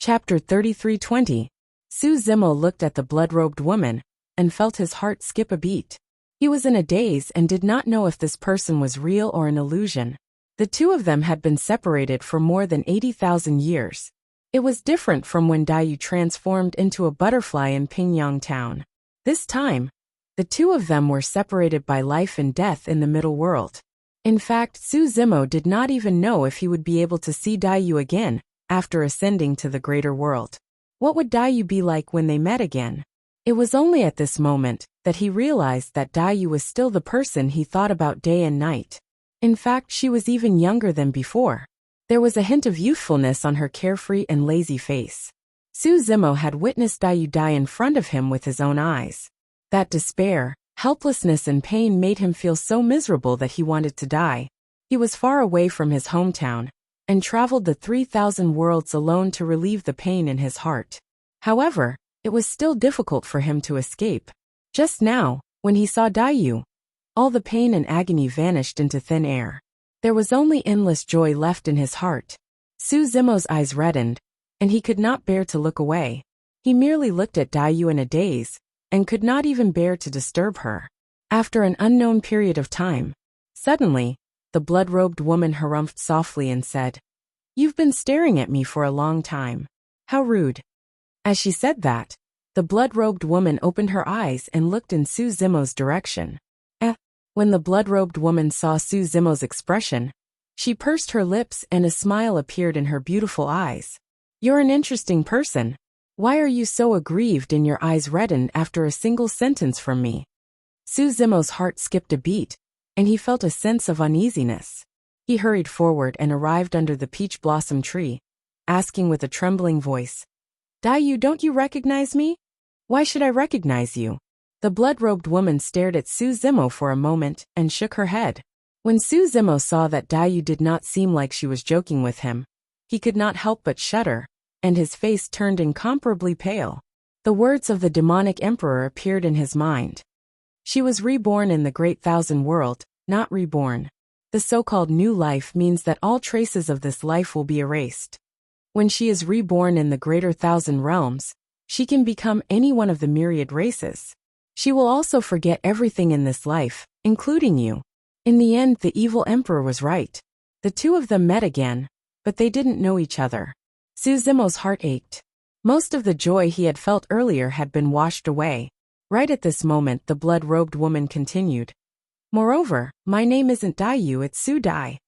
Chapter 33:20. Su Zimo looked at the blood-robed woman and felt his heart skip a beat. He was in a daze and did not know if this person was real or an illusion. The two of them had been separated for more than 80,000 years. It was different from when Daiyu transformed into a butterfly in Pingyang town. This time, the two of them were separated by life and death in the middle world. In fact, Su Zimo did not even know if he would be able to see Daiyu again after ascending to the greater world. What would Daiyu be like when they met again? It was only at this moment that he realized that Daiyu was still the person he thought about day and night. In fact, she was even younger than before. There was a hint of youthfulness on her carefree and lazy face. Su Zimo had witnessed Daiyu die in front of him with his own eyes. That despair, helplessness and pain made him feel so miserable that he wanted to die. He was far away from his hometown and traveled the 3,000 worlds alone to relieve the pain in his heart. However, it was still difficult for him to escape. Just now, when he saw Daiyu, all the pain and agony vanished into thin air. There was only endless joy left in his heart. Su Zimo's eyes reddened, and he could not bear to look away. He merely looked at Daiyu in a daze, and could not even bear to disturb her. After an unknown period of time, suddenly, the blood-robed woman harumphed softly and said, "You've been staring at me for a long time. How rude." As she said that, the blood-robed woman opened her eyes and looked in Su Zimo's direction. When the blood-robed woman saw Su Zimo's expression, she pursed her lips and a smile appeared in her beautiful eyes. "You're an interesting person. Why are you so aggrieved and your eyes reddened after a single sentence from me?" Su Zimo's heart skipped a beat, and he felt a sense of uneasiness. He hurried forward and arrived under the peach blossom tree, asking with a trembling voice, "Daiyu, don't you recognize me?" "Why should I recognize you?" The blood-robed woman stared at Su Zimo for a moment and shook her head. When Su Zimo saw that Daiyu did not seem like she was joking with him, he could not help but shudder, and his face turned incomparably pale. The words of the demonic emperor appeared in his mind. She was reborn in the great thousand world, not reborn. The so-called new life means that all traces of this life will be erased. When she is reborn in the greater thousand realms, she can become any one of the myriad races. She will also forget everything in this life, including you. In the end, the evil emperor was right. The two of them met again, but they didn't know each other. Su Zimo's heart ached. Most of the joy he had felt earlier had been washed away. Right at this moment, the blood-robed woman continued. "Moreover, my name isn't Daiyu, it's Su Dai."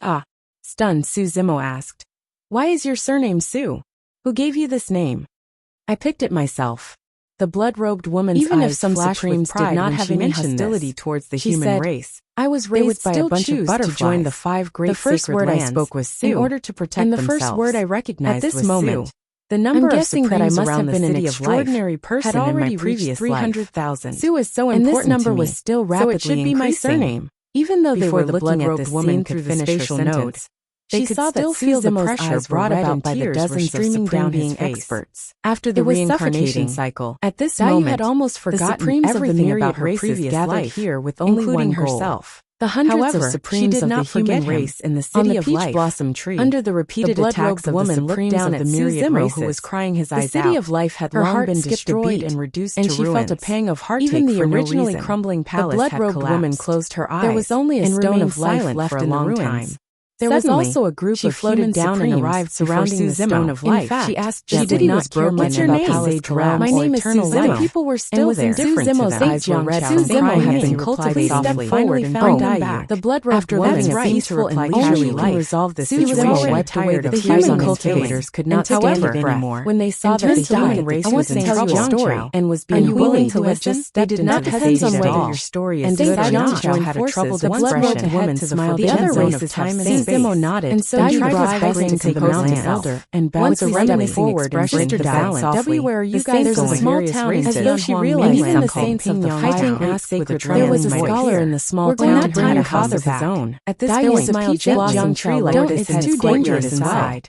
"Ah." Stunned, Su Zimo asked, "Why is your surname Su? Who gave you this name?" "I picked it myself." The blood-robed woman's Even if eyes some flashed supremes with pride did not when have she any mentioned hostility this. towards the She human said, race, "I was they would raised by a still bunch of choose to butterflies join the 5 great The first sacred word I lands spoke was Su, in order to protect and the themselves. first word I recognized At this was moment, Su. The number I'm of guessing that I supremes must around have the been an city of extraordinary life person had in my already previous reached life. 300,000. Su is so And this important number to me, was still so rapidly it should be my increasing. surname. Even though they Before were the looking at blood-robed this woman scene could through the finish her spatial sentence, node, they she could saw that still Su feel the Zimo's pressure eyes were brought red about and by the tears were dozens of streaming supreme down his being face. experts. After the It was reincarnation suffocating. cycle, At this Daiyu moment, had almost the forgotten supremes of the everything myriad about her races previous gathered life, here with only including one goal. herself. The hundreds However, of she supremes did of not the human forget him. race in the On city the of peach life, blossom tree, under the repeated the attacks blood-robed of the woman looked supremes down of at the Su myriad Zimo, races, who was crying his the eyes city out. of life had Her long heart been skipped a destroyed beat, and reduced and to she ruins. felt a pang of heartache Even the for no originally reason. crumbling The palace had blood-robed woman collapsed. closed her eyes There was only a and stone remained of life silent left for a in the long ruins. time. There was Suddenly, also a group she of floated human down and supremes arrived surrounding surrounding the Su stone Zimo. of life. In fact, She asked she gently, did not care "What's much your about name?" palace collapse My or name is Su eternal Zimo. life. People were And still was there. indifferent to Su Zimo's them. eyes were red. Su Zimo had been He cultivating softly, finally and found bring him Daiyu. back. The blood-robed After woman having a seemed to peaceful reply and calmly, leisurely "Only you can life, resolve the Su situation." Zimo wiped away the The human human cultivators cultivators could not stand however, it anymore. when they saw that the human race was in trouble and was being willing bullied, to who had listen? just stepped They did into not the hesitate stage on at whether all. your story is And good or decided not. to join Had a forces troubled the once blood-robed expression. woman The smiled other gently. races have Su space. Zimo nodded, And so Daiyu he tried tried best to to compose compose himself himself and bowed Once to we reminiscing forward and expression break the to balance balance. softly. Where are you The guys saints going? of the Small various town races. as though she Even realized the something. saints of the Pingyang high town asked with a There was a trembling scholar voice. in the small We're going town to bring a a house father of his back. own. At this Daiyu point, smiled peach blossom gently tree lowered don't, its it's head too slightly dangerous to the inside. side.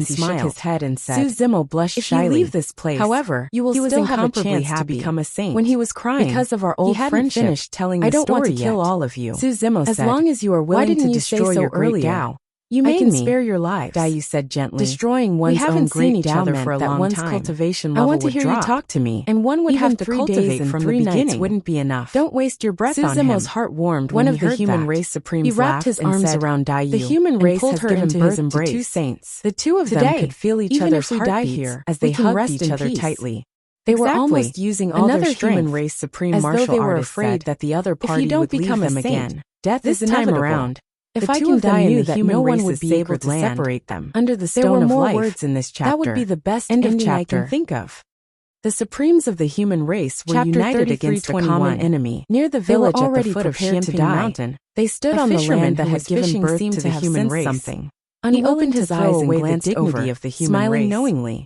as he shook his head and said, Suzimo blushed shyly. If you leave this place, however, you will still have a chance to happy. become a saint. When he was crying, because of our old he hadn't friendship, finished telling I the don't want to story kill yet. all of you. Suzimo As said, long as you are why willing didn't to you destroy say so your great earlier? Tao, You I made can me. spare your lives. Dai said gently. Destroying one's we haven't own great seen each Tao other meant for a that long one's time. cultivation I level want to would hear drop. you talk to me. And one would Even have to 3 cultivate days and from 3 the nights beginning. wouldn't be enough. Don't waste your breath on him. Suzimo's heart warmed One when of he the heard human that. race supremes He wrapped laughed his and arms said, around Dai the human and race pulled has her given into birth his embrace. to 2 saints. The 2 of them Today, could feel each even other's if we die heartbeats here, as we they can hugged rest each in other peace. tightly. They were Exactly. almost using all Another their strength, human race supreme as though martial they were artist afraid said, that the other if party you don't would leave become a them saint, again. death This is time inevitable. around, If the I 2 can of them die knew in the that human no one race would is be able able to to separate them. Under the There stone were of more life, words in this chapter. that would be the best End of ending I chapter. can think of. The supremes of the human race were Chapter united against a 33:21. common enemy. Near the They were village at the already foot of prepared to Xianping die. Mountain, they stood A on the fisherman land that who had was given fishing birth seemed to to the have human sensed race. something. He Unwilling opened to his throw eyes and away the glanced dignity over, of the human smiling race. knowingly.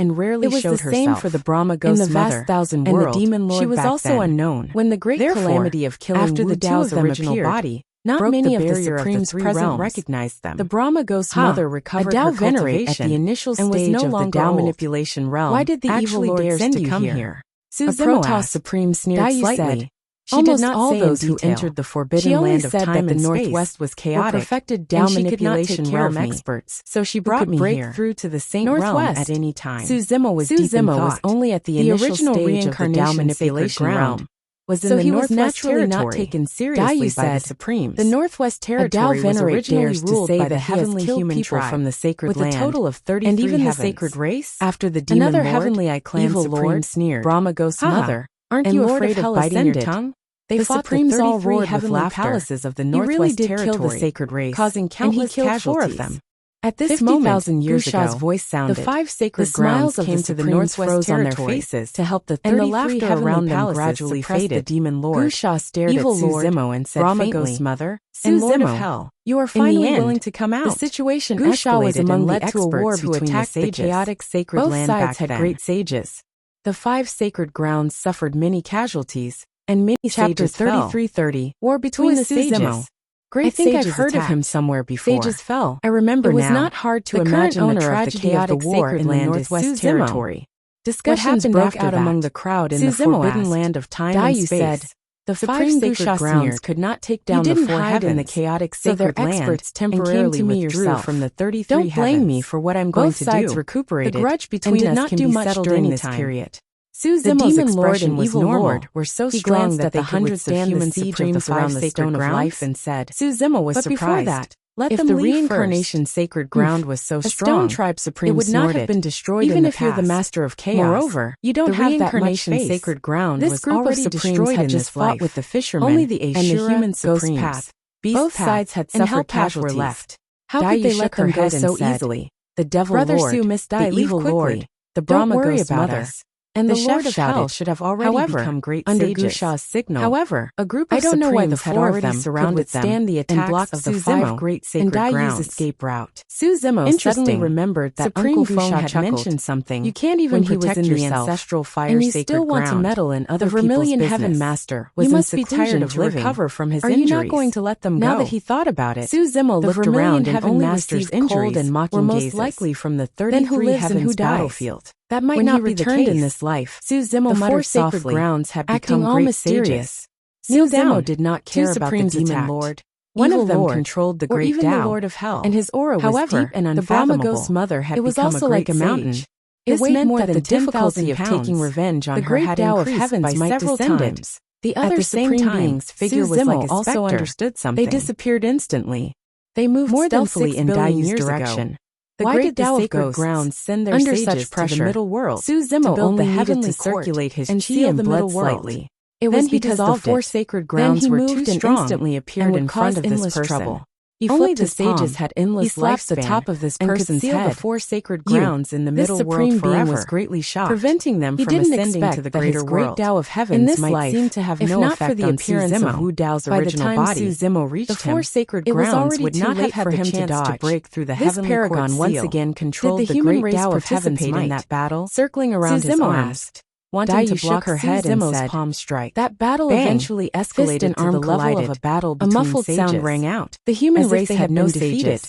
and rarely showed herself. It was the same for the Brahma ghost mother, in the vast thousand world, and the demon lord. She was also unknown. When the great calamity of killing after the Tao's original body, not many of the Supreme's present recognized them. The Brahma ghost mother recovered her cultivation at the initial stage and was no longer Tao manipulation realm. Why did the evil lord send you come here? A Protoss Supreme sneered slightly. She did not all those who entered the forbidden land of time and Northwest was chaotic, perfected Tao manipulation realm experts, so she brought me here through to the Saint realm at any time. Su Zimo was deep in thought. Was only at the initial stage of the Tao manipulation realm. Was in the Northwest territory, not taken seriously by the Supremes. The Northwest territory was originally ruled by the heavenly human people from the sacred land, with a total of 33 and even heavens. The sacred race. After the demon another lord, heavenly I clan evil Supreme lord sneered, Brahma ghost mother, aren't you afraid of biting your tongue? They fought Supremes the 33 all heavenly palaces of the Northwest territory, kill the sacred race, causing countless casualties. 4 of them. At this moment, Wuxia's voice sounded. The 5 sacred grounds came to the northwest on their faces to help the 33 around them gradually faded. The demon lord Wuxia stared at Su Zimo and said faintly, "Mother, and Lord of Hell, you are finally willing to come out." The situation Wuxia was among the experts who attacked the chaotic sacred land back then. Both sides had great sages. The 5 sacred grounds suffered many casualties, and many Chapter 33:30 War between the sages. I think I've heard of him somewhere before. Sages fell. I remember now. It was not hard to imagine the tragedy of the war in the Northwest Territory. Discussions broke out among the crowd in the forbidden land of time and space. Said, the 5 sacred grounds could not take down the 4 heavens in the chaotic sacred land, experts temporarily withdrew from the 33 heavens. Don't blame me for what I'm going to do. Both sides recuperated. The grudge between us can be settled during this period. Su Zimo's expression and evil lord were so strong that the hundreds of human supremes around the stone of life and said, Su Zimo was surprised. Before that, if the reincarnation sacred ground was so strong, stone tribe supreme it would not have been destroyed even if you're the master of chaos. Moreover, you don't have that much faith. Sacred ground this group of supremes had just fought with the fishermen only the and the human supremes. Path, both sides had suffered casualties. Were left. How could they let them go so easily? The devil Brother lord, Su must die, the evil lord, the Brahma don't worry about us. And the Lord of Hell should have already become great under Wuxia's signal. However, a group of I don't know why the 4 of them surrounded them the attacks of the 5 great sacred grounds. Escape route. Su Zimo suddenly remembered that Uncle Feng had mentioned something. You can't even protect yourself, the ancestral fire and you still want to meddle in other people's business. The Vermilion Heaven Master was in seclusion to recover from his injuries. Are you not going to let them go? Now that he thought about it, Su Zimo looked around and only received cold and mocking gazes. Were most likely from the 33 heavens battlefield. That might not be the case in this life. Su Zimo muttered softly, grounds had become all mysterious. Su Zimo did not care about the demon lord. One of them controlled the great Tao, the Lord of Hell, and his aura was deep and unfathomable. The Brahma Ghost's mother had become also like a mountain. It weighed more than the difficulty of taking revenge on her had increased by several times. The other supreme being's figure was like a specter. Also understood something. They disappeared instantly. They moved stealthily in Dayu's direction. Why did the sacred grounds send their under sages to the middle world? Su Zimo only needed to circulate his chi and blood slightly. It was because the 4 sacred grounds were too strong instantly appeared in front of this person. Only the sages had endless lifespan. The top of this person's head. The 4 sacred grounds in the middle world forever was greatly shocked, preventing them from ascending to the greater world. Great Tao of heavens might seem to have no effect on Su Zimo. Wu Dao's original body. Su Zimo reached the 4 sacred grounds would not have had for him to break through the heavenly paragon once again controlled the great Tao of heavens in that battle, circling around his arms. Wanting to block her head and said, palm strike. That battle eventually escalated to the level of a battle between sages. A muffled sound rang out. The human race had been defeated.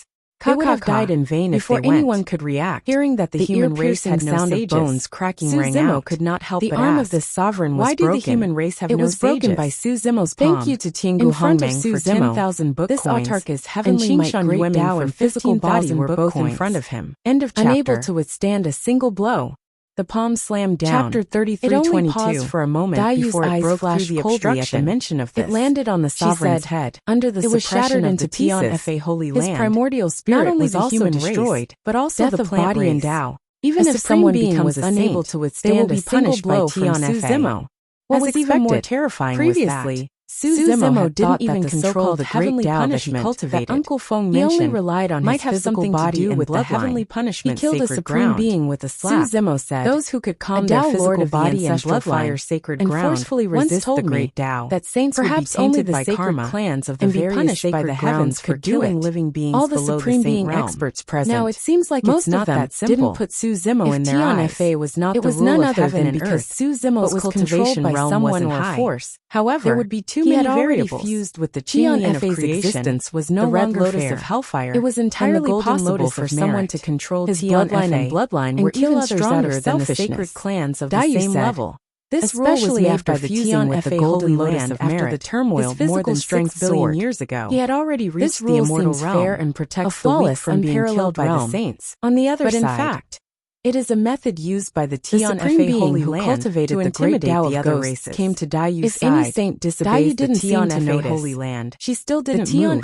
They would have died in vain before anyone could react. Hearing that the human race had no sages, bones cracking rang out. Could not help but ask. The arm of this sovereign was broken. Why did the human race have no sages? It was broken by Su Zimo's palm. Thank you to Tiangu Hongmeng for 10,000 book coins. This autark is heavenly might great Tao and physical body were both in front of him. End of chapter. Unable to withstand a single blow. The palm slammed down. Chapter 33:22. It only paused for a moment before it broke through the obstruction. At the mention of this. It landed on the sovereign's head. Under the it was shattered into pieces. Holy His land. Primordial spirit not only was also destroyed, but also the plant body and Tao. Even if someone becomes unable to withstand a single blow from Su Zimo. What was even more terrifying previously, Su Zimo didn't even control the heavenly punishment that Uncle Feng mentioned. He only relied on his physical body to do with the heavenly punishment. He killed a supreme being with a slap. Su Zimo said, "Those who could calm their physical body and bloodline sacred ground forcefully resist the great Tao. That saints perhaps only the sacred clans of the various sacred grounds could killing living beings all the supreme being experts present. Now it seems like most of them didn't put Su Zimo in their eyes. It was not the rule of heaven and earth, Su Zimo's cultivation by someone or force. However, there would be too many variables. Fused with the Qian of existence was no longer lotus of hellfire. It was entirely possible for someone to control his bloodline and were even stronger than the sacred clans of the same level. This especially after fusing with the golden lotus of merit, after the turmoil more than 6 billion years ago. He had already reached the immortal realm, fair and protects the weak from being killed by the saints. On the other side, in fact, it is a method used by the Tian Fa Holy Land cultivated to intimidate the other races. Came to Dayu's side. If any saint disobeys the Tian Fa Holy Land, she still didn't move.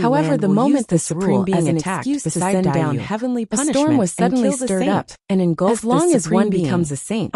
However, the moment the supreme being attacked to send down heavenly punishment, a storm was suddenly stirred up and engulfed. As long as one becomes a saint,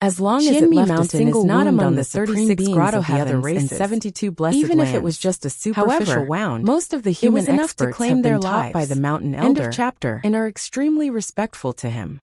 As long as it left a single wound among the 36 grotto heavens and 72 blessed even lands. if it was just a superficial wound, most of the human enough to experts claim have their been taught lives. by the mountain elder End of chapter. and are extremely respectful to him.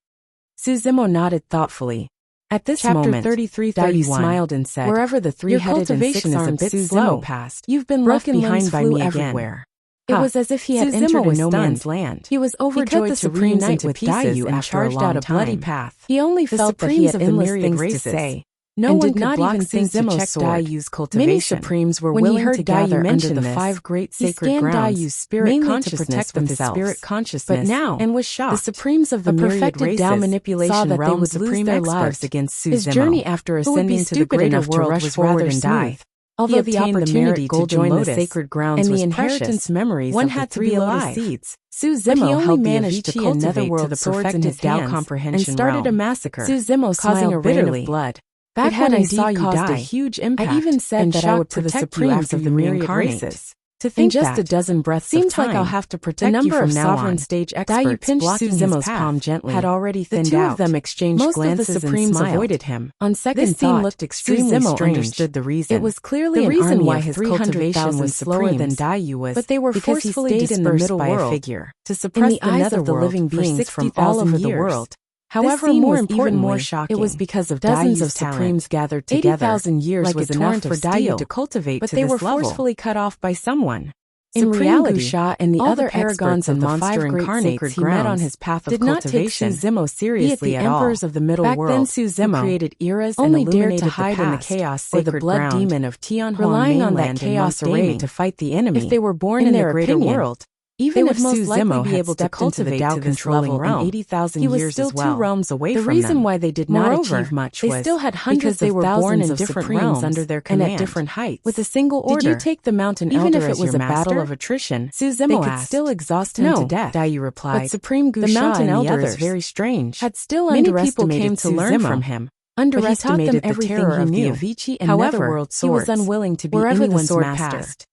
Suzimo nodded thoughtfully. At this Chapter moment, 33-31. smiled and said, Wherever the "Your three-headed and cultivation is a six-armed bit Suzimo slow. passed, You've been left broken behind limbs by flew me everywhere." It Ha. was as if he had Suzimo entered was no stunned. man's land. He was He cut overjoyed the to Supremes reunite into with pieces Dayu and after a charged long out a bloody time. path. He only The felt that he Supremes had of the endless myriad things to races. say. No and one did could not block even think to Suzimo's check sword. Dayu's cultivation. Many Supremes were When he willing heard to gather Dayu under mention the this, 5 great he sacred scanned grounds, Dayu's spirit mainly to consciousness protect with his themselves. spirit consciousness, But now, and was the shocked. Supremes of the A myriad perfected races Tao manipulation saw that they realm would lose supreme their expert. lives against Suzimo. His journey after Who would be ascending to the stupid greater enough to world rush was forward rather and die? smooth. Although the opportunity to join the sacred grounds and the inheritance memories one had to be alive. Seeds. Su Zimo held managed to cultivate to the swords in his Tao comprehension and started a massacre. Su Zimo causing a rain of blood. Back when I saw you die, a huge impact. I even said that I would protect the supremes of the myriad races. To think just a dozen breaths seems like I'll have to protect you from now on. The number of sovereign stage experts blocking Su Zimo's palm gently had already thinned out. The two of them exchanged glances and smiled. Most of the supremes avoided him. On second thought, looked extremely strange. Understood the reason. It was clearly the reason why his cultivation was slower than Daiyu was, but they were forcefully dispersed in the middle by a figure to suppress the netherworld living beings from all over the world. However, more importantly, it was because of dozens of supremes gathered together. 80,000 years was enough for Daiyu to cultivate, but they were forcefully cut off by someone. In reality, Wuxia and the other paragons of the five great sacred grounds met on his path of cultivation. Did not take Su Zimo seriously at all. The emperors of the middle world, back then Su Zimo created eras only dared to hide in the chaos sacred ground, or the blood demon of Tianhuan, relying on that chaos array to fight the enemy. If they were born in the greater world, even if Su Zimo be able to cultivate to this level in 80,000 years, he was still 2 realms away from them. The reason why they did not achieve much was they still had hundreds of thousands of different realms under their command and at different heights. With a single order, did you take the mountain even if it was a battle of attrition? Su Zimo asked. They could still exhaust him to death. Daiyu replied. But Supreme Wuxia, the mountain elder, is very strange. Had still underestimated Su Zimo. Many people came to learn from him. Underestimated the terror of the Avicii and netherworld swords. He was unwilling to be anyone's master.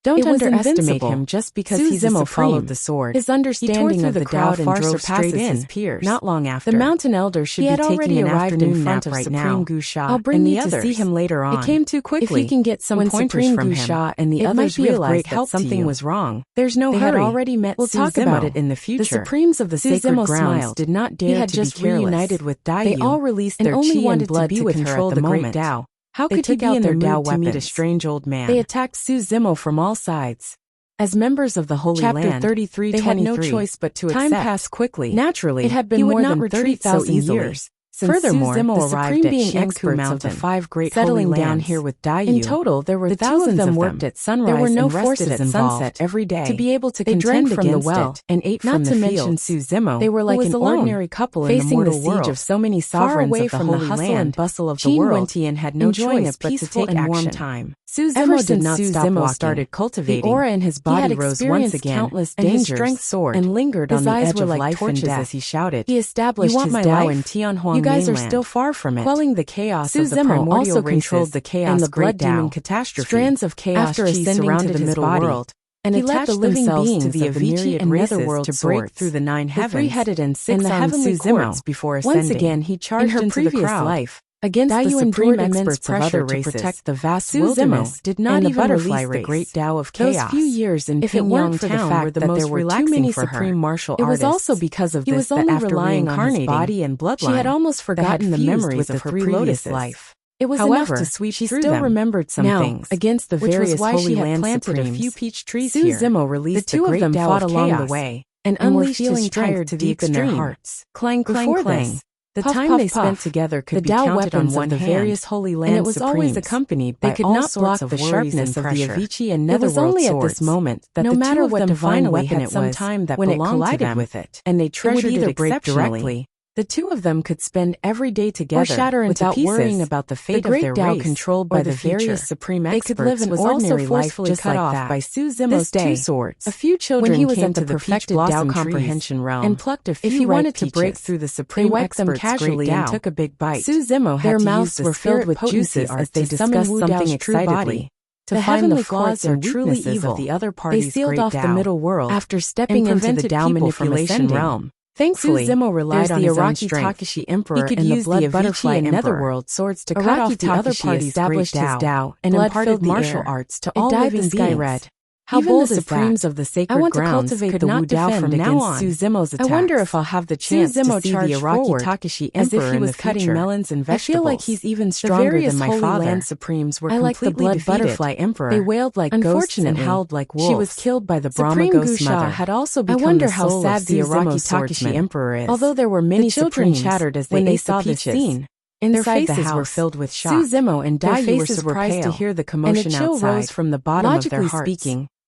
Don't underestimate him just because Su Zimo followed the sword. His understanding of the crowd far surpasses his peers. Not long after, the mountain elder should be taking an afternoon nap right now. I'll bring you to see him later on. It came too quickly. If he can get some pointers from him, and the others realized that something was wrong. There's no hurry. They had already met Su Zimo. We'll talk about it in the future. The supremes of the sacred grounds did not dare to be reunited with Daiyu. They all released their chi and blood to control the great Tao. How could he be in their mood to meet a strange old man? They attacked Su Zimo from all sides. As members of the Holy Land, 33, they had no choice but to accept. Time passed quickly. Naturally, it had been more than 30,000 years. Furthermore, the supreme being experts of the 5 great settling down here with Daiyu. In total, there were thousands of them worked at sunrise. There were no forces at sunset every day to be able to contend from the well and ate from the fields. Not to mention Su Zimo, they were like an ordinary couple facing the siege of so many sovereigns away from the hustle and bustle of the world. Qin had no choice but to take and warm time. Su Zimo did not stop walking. Started cultivating. The aura in his body rose once again, countless dangers, and his strength soared and lingered on the edge of life and death as he shouted. He established his Tao in Tianhuan. You guys are still far from it. Quelling the chaos of the primordial races controlled the chaos and the blood demon catastrophe. Strands of chaos after ascending to the middle world, and attached the living beings to the Avicii and netherworld to break through the 9 heavens, the 3-headed and 6-armed Su Zimo before ascending. Once again, he charged into the crowd. Life. Against Daiyu the supreme experts of other races, to protect the vast wilderness, did not even release the great Tao of chaos. Those few years in Pyongyang town were the most relaxing too many supreme martial artists. It was also because of this that after reincarnating body and bloodline, she had almost forgotten the memories of her previous life. It was enough to sweep through them. She still remembered some things against the various Holy Land planted a few peach trees here. Su Zimo released the great Tao fought along the way and unleashed his strength to deep in their hearts. Clang, clang, clang. The time they spent together could be counted on one hand, various Holy Land and it was supremes. Always accompanied by they could not block the sharpness of the Avicii and netherworld swords. It was only at this moment that no matter what divine weapon it was, time that when it collided with it, and they treasured it exceptionally. The two of them could spend every day together or shatter without worrying about the fate of their race controlled by the various supreme experts. They could live an ordinary life just cut off by Su Zimo's 2 swords. A few children when he was came at the perfected Tao comprehension realm and plucked a few. If he wanted to break through the supreme experts casually and took a big bite, Su Zimo had their mouths were filled with juices as they discussed something excitedly. To find the flaws and truly evil of the other party's they sealed off the middle world after stepping into the Tao manipulation realm. Thankfully, Su Zimo relied on his own strength. Takashi Emperor he could use the butterfly and netherworld swords to cut off the other party's established his Tao and imparted martial arts to all living beings. How even bold the supremes of the sacred grounds could not defend against Su Zimo's attacks. I wonder if I'll have the chance to see the Araki Takashi as if he was cutting melons and vegetables. I feel like he's even stronger than my father. Land supremes were completely the blood defeated. Butterfly Emperor. They wailed like ghosts and howled like wolves. She was killed by the Brahma ghost mother. Had also become I wonder how sad the Araki Takashi Emperor is. Although there were many children chattered as they saw this scene. Their faces were filled with shock. Su Zimo and Daiyu were surprised to hear the commotion outside. And a chill rose from the bottom of their hearts. Logically speaking,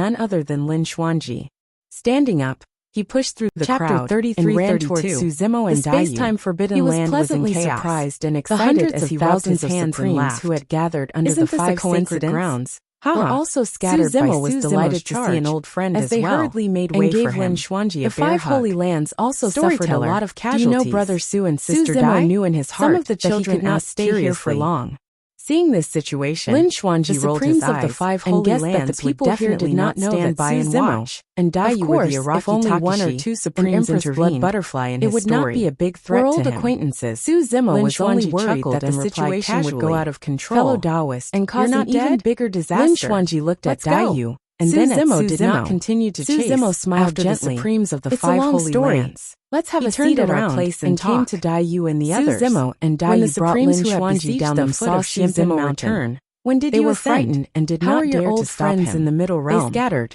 none other than Lin Xuanji. Standing up, he pushed through the crowd and ran towards Su Zimo and Dai Yu. The space-time forbidden land was in chaos. Surprised and excited as he rubbed his hands and laughed. Who had gathered under the 5 sacred grounds were also scattered by Su Zimo, delighted to see an old friend as they hurriedly made way for him. Lin Xuanji the 5 holy lands also suffered a lot of casualties. Do you know brother Su and sister Dai knew in his heart some of the children could not stay here for long. Seeing this situation, Lin Xuanji rolled his eyes of the 5 holy and guessed lands that the people here did not stand by and watch. And Dai Yu were the Iraqi if only one or two supremes intervened, blood butterfly in his story, it would not be a big threat to him. We're old acquaintances. Su Zimo was only worried that the situation would go out of control, fellow Taoist, and cause an even bigger disaster. Lin Xuanji looked at Dai Yu, and then Zimo did not continue to chase. Su Zimo smiled gently. The supremes of the 5 holy lands. Let's have a seat at our place and came to Dai Yu and the others. Su Zimo and Dai Yu brought Lin Xuanji down the foot of Su Zimo return. When did you ascend? They were frightened and did not dare to stop him. In the middle realm. They scattered.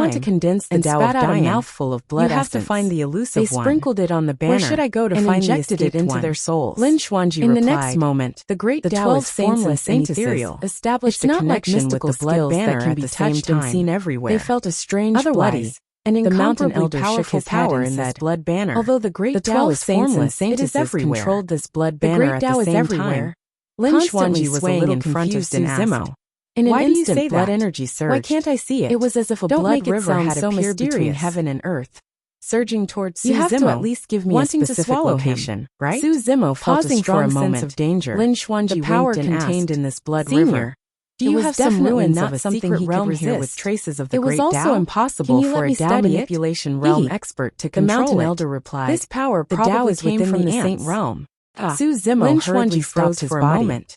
want to condense the Tao of Dian, a mouthful of blood. You have to find the elusive one. They sprinkled it on the banner. Where should I go to find the escaped one? Into their souls. Lin Xuanji replied. In the next moment, the great Tao is formless and ethereal, established a connection with the blood banner that can be touched and seen everywhere. They felt a strange bloody. And the mountain elder shook his power in this blood banner. Although the great Tao is formless, it is everywhere. Controlled this blood banner at the same time. Lin Xuanji was a little confused and asked, "Why do you say that? Blood energy surged. Why can't I see it? It was as if a blood river had appeared between heaven and earth, surging towards Su Zimo. You have to at least give me a specific location, right?" Su Zimo, pausing for a moment, sense of danger. Lin Xuanji, the power contained in this blood river. Do you have some ruins of a secret realm here with traces of the great Tao? It was also impossible for a Tao manipulation realm expert to control it. The mountain elder replied, "This power probably came from the saint realm." Su Zimo hurriedly froze for a moment,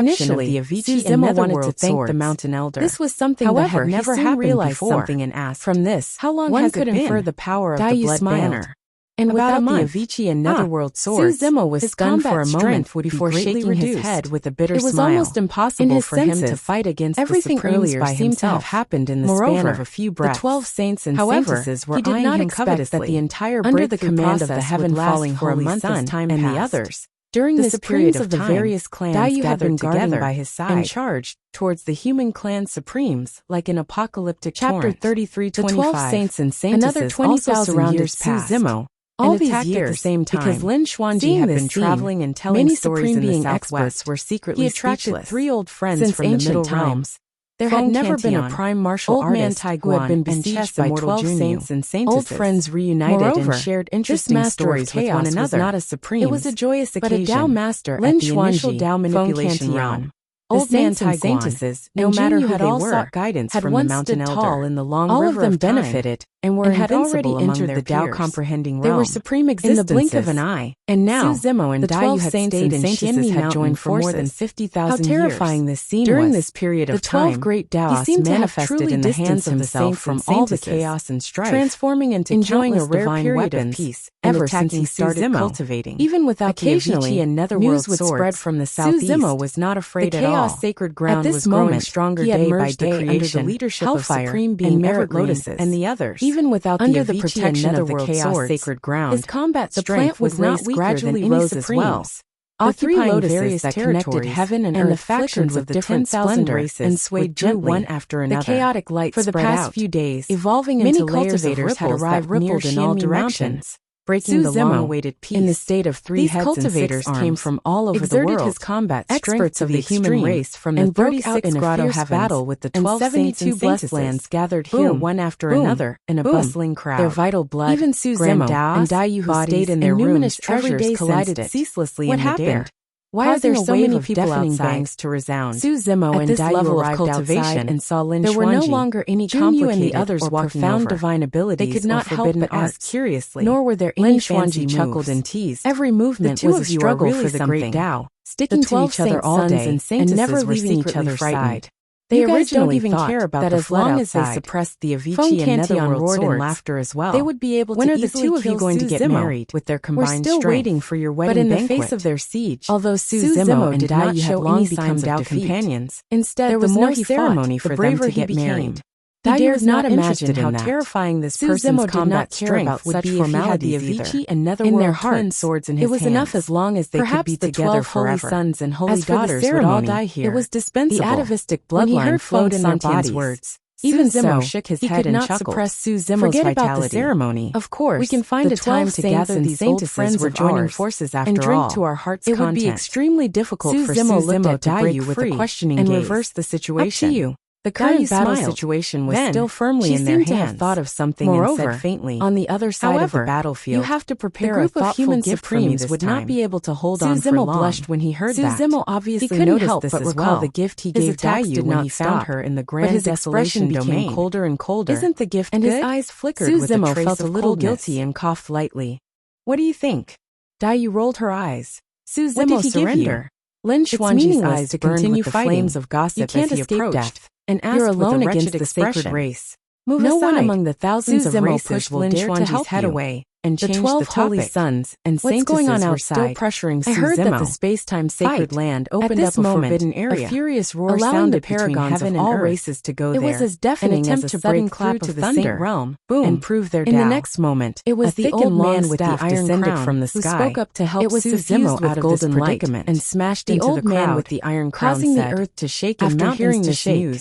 conception of the Avicii and Netherworld wanted to thank the Mountain Elder. This was something that had never happened before. Something and asked, from this, how long has it been? Infer the power of the Blood Banner. And without the Avicii and Netherworld swords, Suzimo was stunned for a moment before shaking his head with a bitter smile. It was almost impossible for him to fight against everything earlier seemed to have happened in the span of a few breaths. The 12 saints and saintesses were eyeing him covetously that the entire under the command of the heaven-falling Holy Sun and the others. During this period of the various clans gathered together by his side and charged towards the human clan supremes like an apocalyptic Chapter 33:25. The 12 saints and saintesses another 20,000 years passed. Suzimo. All these years, at the same time, because Lin Xuanji had been traveling and telling stories in the Southwest, were secretly he attracted 3 old friends from the Middle Realms. There had never been a prime martial artist who had been besieged by 12 saints and saintesses. Old friends reunited and shared interesting stories with one another. Not a supreme. It was a joyous occasion. But a Tao master at the initial Tao manipulation realm. Old saints and saintesses, no matter who they were, guidance from the mountain elder. Tall in the long river of them benefited and were had already entered the Tao comprehending realm. They were supreme existences in the blink of an eye. And now, Su Zimo and Dai had stayed and saintesses had joined for more than 50,000 years. How terrifying this scene was. During this period of time, the 12 great Taoists manifested in the hands of himself from all the chaos and strife, transforming into enjoying a rare period of peace ever since he started cultivating. Even without the Avicii and Netherworld would spread from the southeast. Su Zimo was not afraid at all. Sacred ground was growing stronger day by day under the leadership of Supreme Being Merit Lotuses and the others. Even without under the protection of the Chaos Sacred Ground, his combat strength was not weaker than any Supremes. The three lotuses that connected heaven and earth the factions of the different splendors and swayed gently one after another. The chaotic light for the past few days, evolving into layers of ripples that rippled in all directions. Breaking the long-awaited peace. In the state of three heads cultivators and 6 arms, came from all over the world. His combat experts of the human race from the 36 grotto heavens battle with the 12 72 blessed lands gathered here one after another in a bustling crowd. Their vital blood, even Su Zimo and Daiyu who stayed in their rooms every day collided ceaselessly in the dare. Why are there so many people outside to resound? Su Zimo and Daiyu arrived outside and saw Lin Xuanji. There were no longer any complicated or profound divine abilities. They could not help but ask curiously. Nor were there any fancy chuckled and teased. Every movement was a struggle for the great Tao, sticking to each other all day and never leaving each other's side. They originally don't even care about that as long as they suppressed the Avicii and Netherworld roared in laughter as well. They would be able to when are the two of you going to get married with their combined strength? We're still waiting for your wedding banquet. But in the face of their siege, although Su Zimo and Daiyu had long become Tao companions, instead there was no ceremony for them to get married. He dared not imagine how terrifying this person's combat strength would be if he had the Avicii and Netherworld twin swords in his hands. It was enough as long as they could be together forever. Holy sons and holy daughters would all die here. It was dispensable. The atavistic bloodline flowed in their bodies. Words. Even Zimo shook his head and chuckled. Suppress Su Zimo's vitality. About the ceremony. Of course, we can find a time to gather these old friends were joining forces after all, and drink to our heart's content. It would be extremely difficult for Su Zimo to break free with a questioning and reverse the situation. Up to you. The current battle situation was still firmly in their hands. She seemed to have thought of something and said faintly, on the other side of the battlefield, you have to prepare a thoughtful gift for me. Would not be able to hold on for long. Su Zimo blushed when he heard that. Su Zimo obviously noticed this but recall the gift he gave Daiyu when he found her in the grand desolation became colder and colder. Isn't the gift good? And his eyes flickered with a trace of coldness. Su Zimo felt a little guilty and coughed lightly. What do you think? Daiyu rolled her eyes. Su Zimo surrendered. Lin Xuanji's eyes burned with the flames of gossip as he approached. And asked alone against the sacred race. No one among the thousands of races will dare to help head away and change the 12 holy sons and saints going on outside. Still pressuring Su Zimo. I heard that the space-time sacred land opened up a forbidden area. A furious roar sounded between heaven and all races to go there. It was as deafening as a sudden clap to the same realm. Boom! And prove their Tao. In the next moment, it was the old man with the iron crown from the sky who spoke up to help Su Zimo out of this predicament and smashed into the crowd with the iron crown, causing the earth to shake and mountains to shake.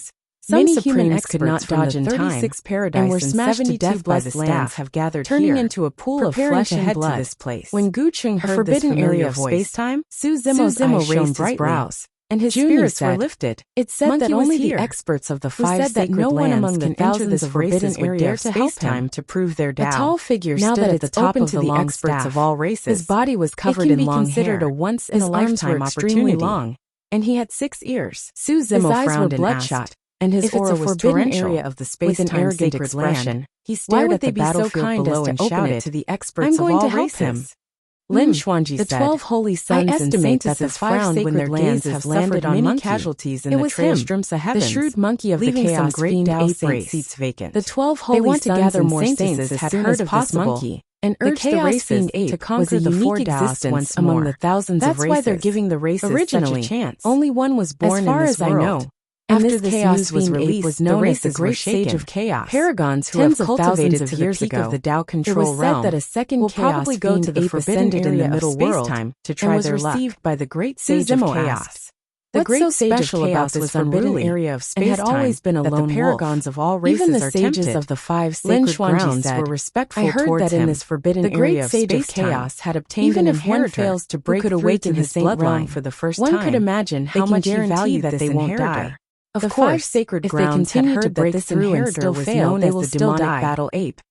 Many human experts could not dodge in time, and were smashed to death by the staff have gathered turning into a pool of flesh and blood. To this place. When Gu Cheng heard forbidden area of space-time, Su Zimo raised his brows, and his spirits were lifted. It said that only the experts of the five sacred lands one among the thousands of races would dare to help him to prove their Tao. A tall figure stood at the top of the long experts of all races. His body was covered in long hair. Considered a once-in-a-lifetime opportunity, long, and he had 6 ears. Su Zimo frowned and asked. And his aura was torrential. Area of the space-time sacred expression, he stared at the battlefield below and shouted to the experts of all races. Lin Xuanji said, the 12 holy sons and saintesses frowned when their gaze have landed on many casualties in the Trailstrumsa heavens. The shrewd monkey of the chaos fiend ape race seats vacant. The 12 holy sons and saintesses had heard of this monkey and urged the races to conquer the unique existence among the thousands of races. That's why they're giving the races such a chance. Only one was born in this world. As far as I know. After this chaos was released, was known as the Great Sage of Chaos. Paragons who have cultivated to the peak of the Tao control realm that a second will probably go to the forbidden area in the middle world to try their luck. Received by the Great Sage of Chaos. The Great Sage of Chaos was forbidden area of space and had always been a lone wolf. The paragons of all races even the sages of the 5 sacred grounds were respectful towards him. I heard that in this forbidden area of Sage of Chaos had obtained an inheritor fails to break through to his bloodline for the first time. One could imagine how much he valued that they won't die. Of course, 5 sacred grounds had heard that this inheritor was known as the demonic battle ape.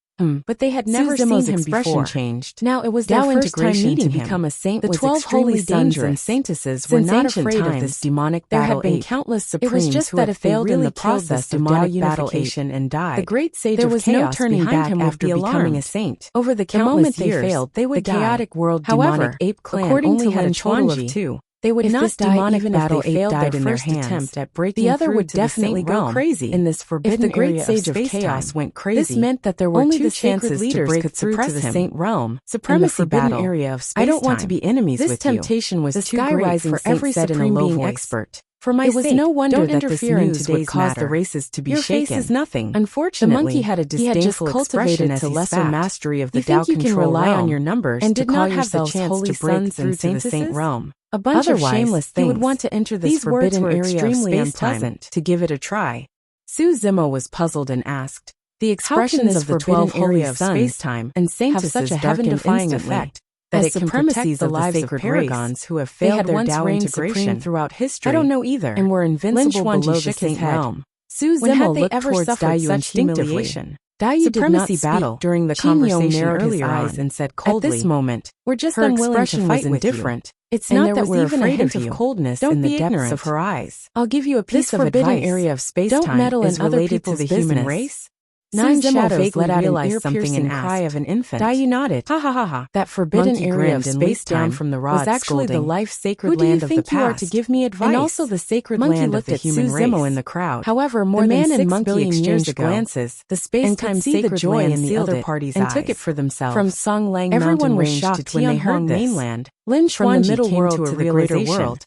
But they had never seen him before. Changed. Now it was their first time meeting him. Become a saint. The 12 holy sons and saintesses were not afraid of this demonic battle ape. There had been countless supremes who had failed in the process of demonic unification and died. The great sage of chaos no turning back after becoming a saint. Over the moment they failed, they would die. The chaotic world demonic ape clan according only had a total of 2. They would not die even if they failed their first attempt at breaking through. The other would definitely go crazy in this forbidden area. If the great sage of chaos went crazy, this meant that there were only 2 chances leaders could suppress the saint realm. Supremacy battle area of space. I don't want to be enemies with you. This temptation was too great for every supreme being expert. For my sake, it was no wonder that this news would cause the races to be shaken. Your face is nothing. Unfortunately, the monkey had a disdainful expression as lesser mastery of the Tao control realm. You think you can rely on your numbers and did not have the chance to break through to the saint realm. A bunch of shameless things. You would want to enter this forbidden area of space-time to give it a try. Su Zimo was puzzled and asked, "The expressions of the 12 area of space-time and saintesses have such a heaven-defying effect that it can protect the lives of paragons who have failed their Tao integration throughout history. I don't know either, and were invincible below the saint realm." Su Zimo looked towards Daiyu instinctively. Daiyu did not speak during the conversation earlier and said coldly, "At this moment, we're just unwilling to fight with you. It's not that we're afraid of you. Coldness in the depths of her eyes. I'll give you a piece of advice. Area of space-time don't meddle in other people's the human race." 9 shadows let out an ear-piercing cry of an infant. Daiyu nodded. Ha ha ha ha. That forbidden area of space-time from the rod was actually the life-sacred land of the past. Who do you think you are to give me advice? And also the sacred land of the human race. Zimo in the crowd. However, more than 6 billion years ago, glances, the space-time sacred joy in the other party's eyes and took it for themselves. From Songlang Mountain Range to Tianhuang mainland, Lin Xuanji from the middle world to the greater world.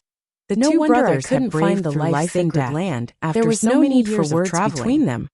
The 2 brothers couldn't find the life-sacred land after there was no need for words between them.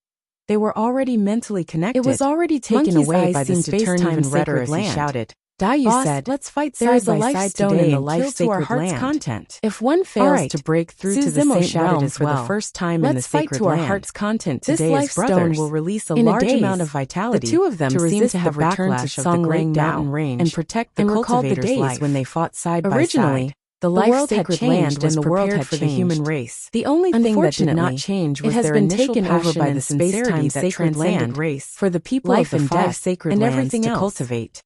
They were already mentally connected. It was already taken away by the space-time and sacred land. He shouted. Daiyu said, "Let's fight side by side today and kill to our heart's content. If one fails to break through to the saint realm for the first time in the sacred land, let's fight to our heart's content today. This life stone will release a large amount of vitality. The 2 of them seem to have backlash of the great mountain range and protect the cultivators' life when they fought side by side. Originally, the life-sacred land when the world had for the human race. The only thing that did not change was their initial passion by the sincerity that transcended race for the people of the 5 sacred lands everything to cultivate.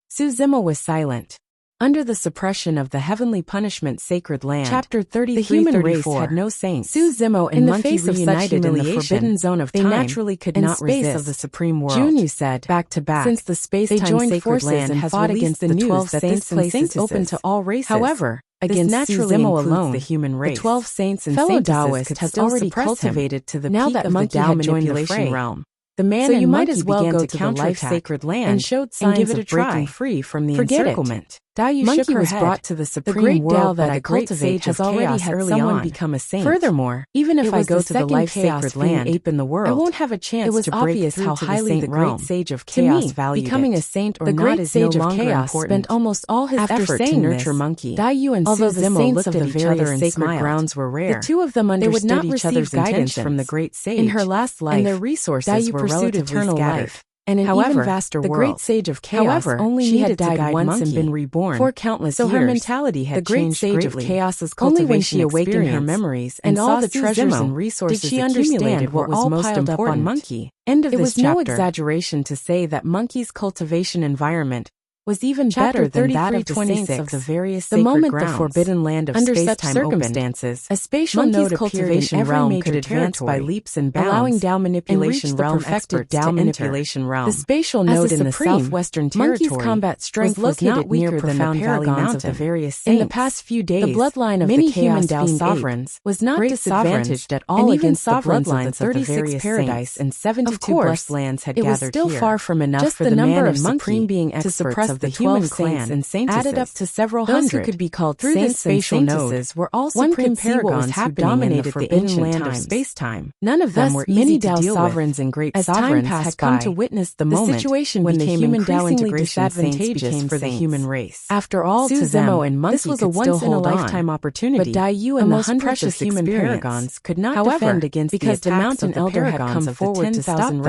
Su Zimo was silent. Under the suppression of the heavenly punishment sacred land, Chapter 33, the human race had no saints. Su Zimo and Monkey reunited in the forbidden zone of time. They naturally could not resist of the supreme world. Junyu said, back to back, since the space-time sacred land has fought against the 12 saints and saintesses open to all races. However, against naturally Zimo alone, the human race, the 12 saints and fellow Taoists has already cultivated to the peak of the Tao manipulation realm. The man so you might as well go to the life-sacred land and showed signs of breaking free from the encirclement. Daiyu shook her head. Brought to the supreme world that I cultivate has already had someone become a saint. Furthermore, even if I go to the life-sacred land ape in the world, I won't have a chance to break through how highly the great sage of chaos valued becoming a saint or not is no longer important. Spent almost all his effort to nurture Monkey. Daiyu and Su Zimo looked at each other and sacred grounds were rare. The 2 of them understood each other's guidance from the great sage. In her last life, and their resources were relatively scattered. And in even vaster the great sage of chaos only she had died once and been reborn for countless years. So her mentality had changed greatly. The great sage of chaos's cultivation only when she awakened her memories and all the treasures and resources did she understand what was most important on Monkey. End of this chapter. It was no exaggeration to say that Monkey's cultivation environment was even better than that of the saints of the various sacred grounds. The moment the forbidden land of space-time circumstances, a spatial node cultivation realm could advance by leaps and bounds, allowing Tao manipulation realm experts to manipulation realm. The spatial node in the southwestern territory, Monkey's combat strength was not weaker than the paragons of the various saints. In the past few days, the bloodline of many human Tao sovereigns was not disadvantaged at all against the bloodlines of the various paradise and 72 blessed lands had gathered here. It was still far from enough for the man and Monkey to suppress the human clan and saintesses added up to several hundred. Those who could be called through this spatial node were all supreme paragons who dominated the ancient land of space-time. None of them were easy to deal with. And great sovereigns had come to witness the moment situation when the human Tao integration disadvantageous for the human race. After all, to them, and Monkey this was a once-in-a-lifetime opportunity. But Daiyu and the most precious human paragons could not defend against because the mountain elder had come forward to stop them.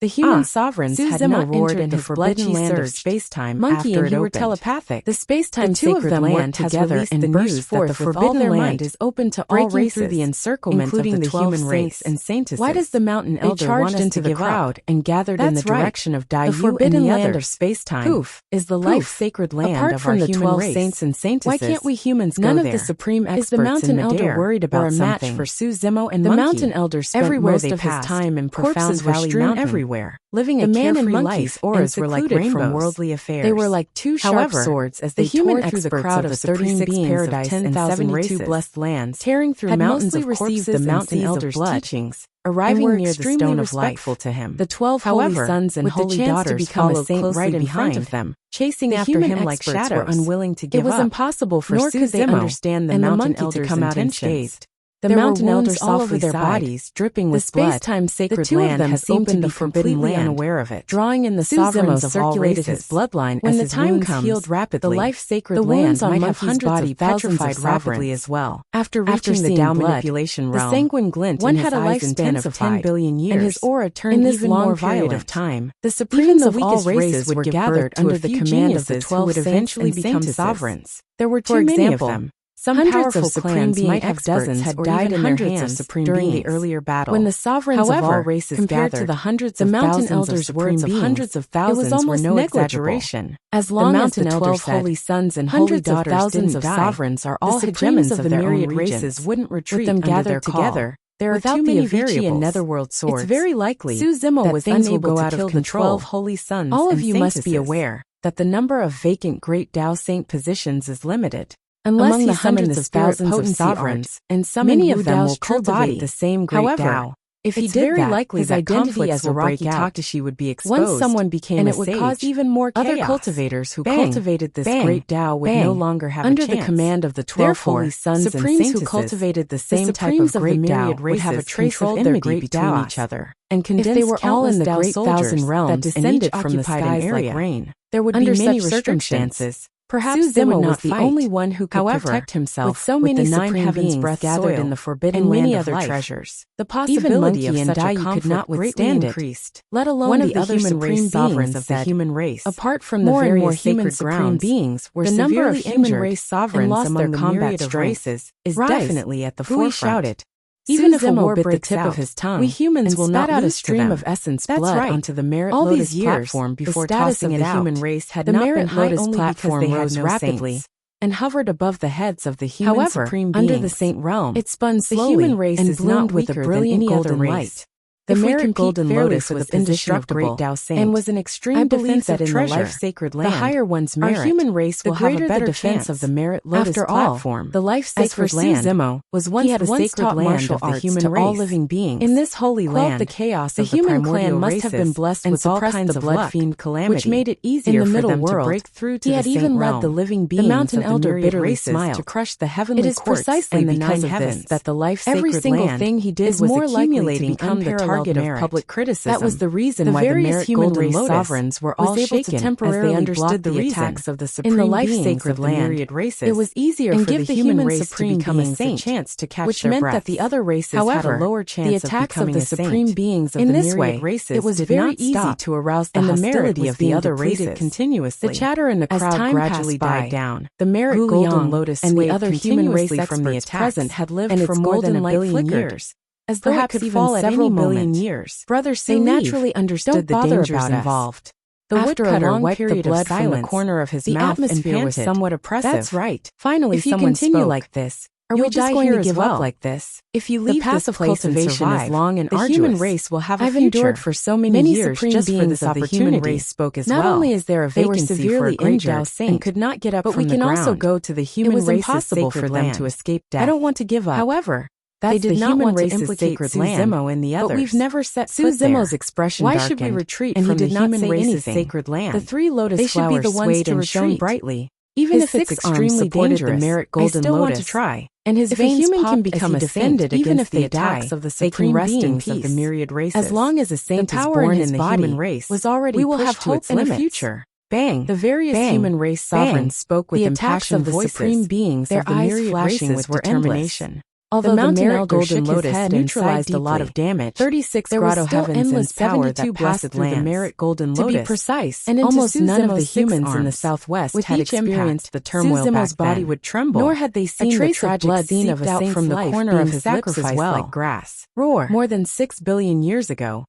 The human sovereigns had not roared in the forbidden land of space-time. Monkey and he were telepathic. The space-time sacred land together and burst forth that the forbidden land is open to all races through the encirclement including of the human race and saintesses. Why does the mountain elder want us into the crowd and gathered in the direction of Dai? The forbidden land of space-time Poof is the life-sacred land apart of from our the 12 saints and saintesses. Why can't we humans go there? None of the supreme experts is the mountain elder worried about a match for Su Zimo and the mountain elder spent most of his time in profound valley mountain everywhere, living a carefree life. Auras were like rainbows from worldly affairs. They were like two sharp swords as they tore through the crowd of 36 paradise and 72 blessed lands, tearing through mountains of corpses the mountain elder's teachings, arriving near the stone of life to him. The 12 holy sons and holy daughters followed closely behind of them, chasing after him like shadows, were unwilling to give up. It was impossible for Su Zimo understand the mountain elder's to come out unscathed. The mountain elders all over their bodies, dripping with blood. The space-time sacred land has opened the forbidden land, unaware of it, drawing in the sovereigns of all races. His bloodline when the time comes, healed rapidly. The life-sacred land might have hundreds of petrified rapidly as well. After reaching the Tao manipulation realm, the sanguine glint in his eyes intensified of 10 billion years, and his aura turned even more violent of time. The supremes of all races would gathered under the command of the 12 would eventually become sovereigns. There were too many of them. Some powerful clans might have dozens had died in their hands during the earlier battle. When the sovereigns of all races compared to the hundreds of mountain elders' words of hundreds of thousands were no exaggeration. As long as the 12 holy sons and holy daughters thousands of sovereigns are all hegemons of the myriad races wouldn't retreat them gathered together. There are too many variables and netherworld swords. It's very likely Su Zimo was unable to kill the 12 holy sons. All of you must be aware that the number of vacant great Tao saint positions is limited. Unless among the hundreds of thousands of sovereigns, and many of them will cultivate the same great Tao. If he did very likely his identity as a Rocky Takashi would be exposed. Once someone became and it would cause even more chaos. Other cultivators who cultivated this great Tao would no longer have under a chance. The command of the 12 holy sons and saintesses, who cultivated the same type of great Tao would have a trace of enmity between each other, and condensed they were all in the great thousand realms that descended from the skies like rain. There would be many circumstances. Perhaps Su Zimo was the only one who could protect himself with so many 9 heavens breath gathered in the forbidden land and many other treasures. The possibility of such a conflict greatly increased, let alone the other supreme sovereigns of the human race. Apart from the various sacred supreme beings, were the number of human race sovereigns among the myriad of races is definitely at the forefront. Even if a war bit the tip of his tongue, we humans will not out a stream of essence blood onto the Merit Lotus platform before tossing it out. The human race had not been high only platform rose rapidly and hovered above the heads of the human supreme beings. Under the saint realm, it spun slowly. The human race and bloomed with a brilliant golden light. The Merit Golden Lotus was indestructible and was an extreme defensive treasure. Life sacred land. The higher one's merit, our human race will have a better defense of the Merit Lotus platform. The life sacred land was once the sacred land of the human race. All living beings in this holy land, the chaos of the human clan must have been blessed with all kinds of blood fiend calamity, which made it easier for them to break through to the saint realm. He had even led the living beings, the mountain elder bitterly smiled to crush the heavenly courts and the 9 heavens that the life sacred land. Every single thing he did was more likely to become the target of public criticism. That was the reason why the various human race sovereigns were all shaken as they understood the attacks of the supreme in the life sacred land. It was easier for the human race to become a saint, chance to catch which meant that the other races had a lower chance of becoming a saint. The attacks of the supreme beings of the myriad races it was very easy to arouse the hostility of the other races continuously. The chatter in the crowd gradually died down. The Merit Golden Lotus and the other human race from the present had lived for more than a billion years. As though it could fall at several billion years. Brothers, they naturally understood the dangers involved. The woodcutter wiped the blood from the corner of his mouth and panted. Somewhat oppressive. That's right. Finally, if you continue like this, are we just going to give up like this? If you leave this place and survive, is long and arduous. The human race will have a future. I've endured for so many years just for this opportunity. The human race spoke as well. Not only is there a vacancy for a great Tao saint and could not get up from the ground, but we can also go to the human race's impossible for them to escape death. I don't want to give up. However, they did not want to implicate Su Zimo in the others. But we've never set foot there. Su Zimo's expression darkened. Why should we retreat from the human race's sacred land? The 3 lotus flowers swayed and shone brightly. Even if it's extremely dangerous, the Merit Golden I still want to try. And his veins can become offended even if the attacks of the supreme beings of the myriad races. As long as a saint is born in the human race, was already we will have hope and a future. Bang! The various human race sovereigns spoke with impassioned voices. The supreme beings of the myriad races with determination. Although the merit golden lotus neutralized a lot of damage, 36 grotto heavens and power that passed through the merit golden lotus. To be precise, and almost none of the humans in the southwest had experienced the turmoil Zuzumo's body would tremble, nor had they seen the tragic blood scene of a saint's from the corner of his sacrifice like grass. Roar. More than 6 billion years ago,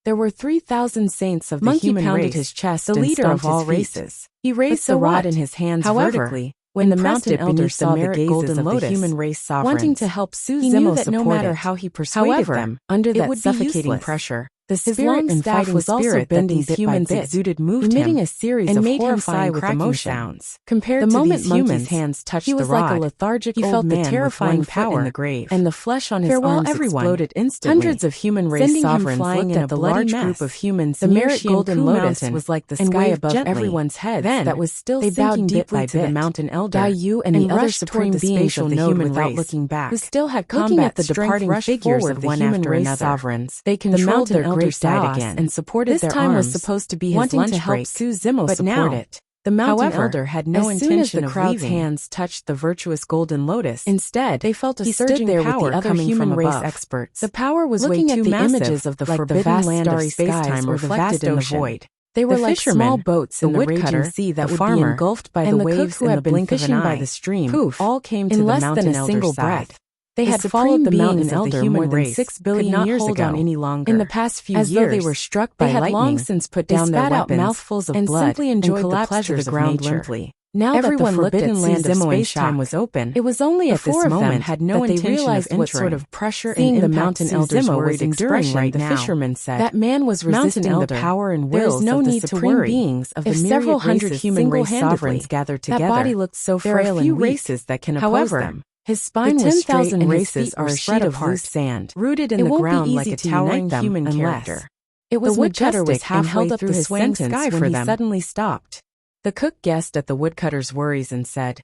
there were 3,000 saints of the human race, his chest, the leader of all races. He raised the rod in his hands vertically. When the mountain elder saw the gazes of the human race sovereigns, wanting to help Suzumo that no matter how he persuaded them, under that suffocating pressure, the spirit and staff was also bending bit humans by bit, exuded moved emitting a series of horrifying cracking sounds. Compared the to moment these humans' hands touched the rod, like a lethargic he felt the terrifying power in the grave, and the flesh on his arms exploded instantly. Hundreds of human race sovereigns looked at the large group of humans. The merit golden lotus was like the sky above everyone's heads that was still sinking deeply to the mountain elder. Dai and the other supreme beings of the human race, without looking back, who still had combat the departing figures of the human race sovereigns. They controlled their elders died again and supported this their time arms, was supposed to be his wanting lunch to help Suzumo support now, it. The mountain elder had no intention of crowd's leaving. Hands touched the virtuous golden lotus. Instead, they felt a surging power with the other human race experts. The power was looking way too massive, images of the like forbidden vast land of space-time reflected in the void. They were like small boats in the raging sea that would be engulfed by the waves who had been fishing by the stream. Poof! All came to the mountain elder's side. They had followed the mountain elder more than 6 billion years ago. Any longer. In the past few years, though they were struck by lightning, long since put down their weapons, mouthfuls of blood, simply enjoyed the pleasures of ground limply. Now everyone looked at land of space-time was open. It was only at this moment had no that they realized what sort of pressure and the mountain elders were enduring right now. The fisherman said, "That man was resisting the power and wills of the supreme beings of the several hundred human race sovereigns gathered together. That body looked so frail and weak. Races that can oppose them." His spine was straight and races are a sheet of loose sand, rooted in the ground like a towering human character. It was majestic and held up the swaying sky for them. He suddenly stopped. The cook guessed at the woodcutter's worries and said,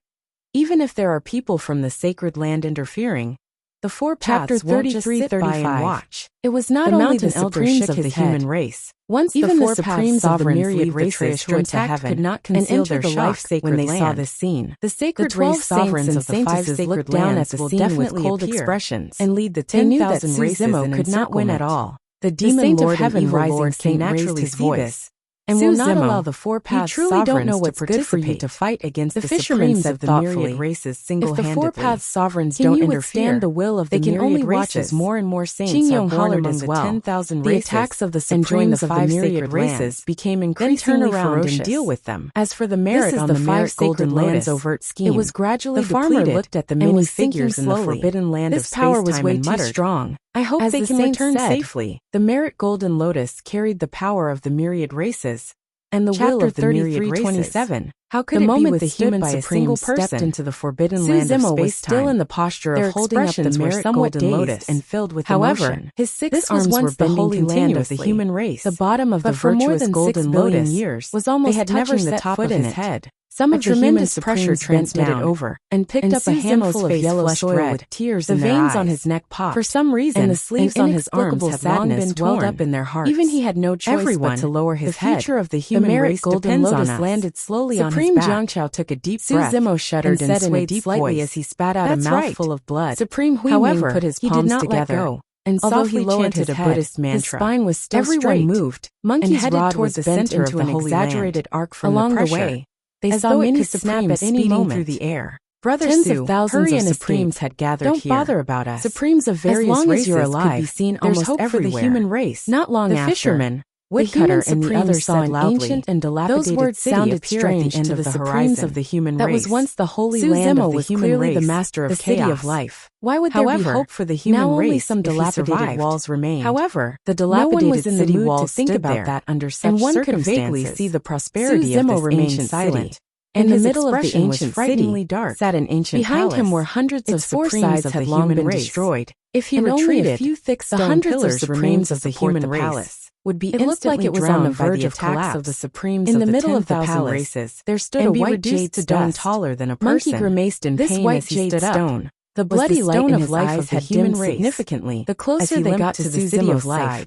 "Even if there are people from the sacred land interfering, the four paths won't just sit by and watch." It was not only the supremes of the human race. Once even the supremes of the myriad races who attacked could not conceal their shock when they saw this scene. The sacred race sovereigns of the 5 sacred down at the scene with cold expressions and lead the 10,000 races and could not win at all. The demon lord of heaven rising Saint naturally see this, and will not allow the 4 paths sovereigns don't know what's good for you to fight against the fishermen of the myriad races single-handedly. If the 4 paths sovereigns don't interfere, the will of the they can only watch as more and more saints are born among the 10,000 races. The attacks of the supremes of the myriad races became increasingly ferocious and deal with them. As for the merit on the 5 sacred lands overt scheme, it was gradually depleted. The farmer looked at the many figures in the forbidden land of space-time and muttered, "This power was way too strong. I hope they can return safely." The merit golden lotus carried the power of the myriad races and the will of the myriad races. How could the moment the human supreme stepped into the forbidden land of space-time, was still in the posture of holding up the merit golden lotus and filled with emotion. His 6 arms were bending holy land of the human race. The bottom of the virtuous golden lotus was almost touching the top of his head. Some of the tremendous pressure transmitted over and picked up a handful of yellow soil with tears in their eyes. The veins on his neck popped. For some reason, and the sleeves on his arms had long been welled up in their hearts. Even he had no choice but to lower his head. The future of the human race depends on us. Landed slowly on his back. Supreme Jiangqiao took a deep breath. Suzumo shuddered and swayed slightly as he spat out a mouthful of blood. Supreme Huiming put his palms together. And although he lowered his head, his spine was still straight. Everyone moved. Monkey's rod was bent into an exaggerated arc from along the way. They saw many supremes speeding through the air. Brother Su, hurry and supremes had gathered here. Don't bother about us. Supremes of various races you're alive, could be seen almost everywhere. For the human race. Not long the after, fisherman, woodcutter, and the others saw an ancient and dilapidated those words sounded strange to the supremes of the human race. That was once the holy land of the human race, the master of the city of life. Why would there be hope for the human race? Only some dilapidated walls remained. However, the dilapidated city walls think about that under such circumstances, and one could vaguely see the prosperity of this ancient city. In the middle of the ancient city sat an ancient palace. Behind him were hundreds of supremes of the human race. Destroyed. If he retreated, a few thick stone pillars remains of the human race would be instantly. It looked like it was on the verge of collapse of the supremes in the middle of the palace. Races, there stood a white jade stone taller than a person. Monkey grimaced in pain as he stood up. The bloody light in his eyes had dimmed significantly the closer they got to the city of life.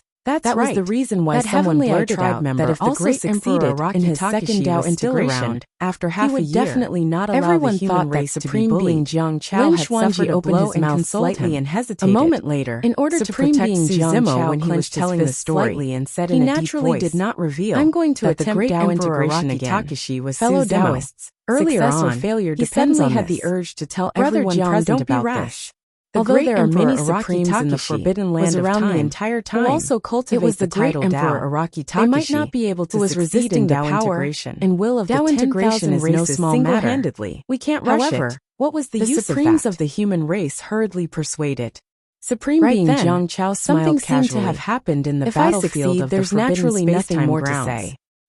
That right. was the reason why that someone blurted out member that if the also great emperor succeeded in his second Tao integration, after half he would a year, definitely not allow everyone the human thought race that to be Supreme bullied. Being Jiang Chao Lin had Xuanji suffered a opened blow his and mouth consoled slightly him. and hesitated. A moment later, in order to Supreme protect Being Su Jiang Zimo Chao when he was clenched his telling the fist story, slightly and said he in a deep naturally voice, did not reveal "I'm going to that the attempt great Tao emperor integration Araki again." Takeshi was Fellow Su Zimo. Taoists, earlier Success or on, failure he depends suddenly on had this. the urge to tell Brother everyone Jiang, present don't be about rash. this. The Although great there are Emperor many Araki supremes in the Takeshi forbidden land was of around the time entire time. who also cultivate It was the great great Emperor Emperor Araki Takeshi They might not be able to who was succeed resisting in the Tao power integration and will of Tao the integration 10,000 is no races small matter. single-handedly. We can't rush However, it. what was the use supremes of of the human race hurriedly persuaded. Supreme Right Being then, Jiang Chao something smiled seemed to casually. have happened in the If I battlefield succeed, of the there's forbidden naturally nothing space-time more grounds. to say.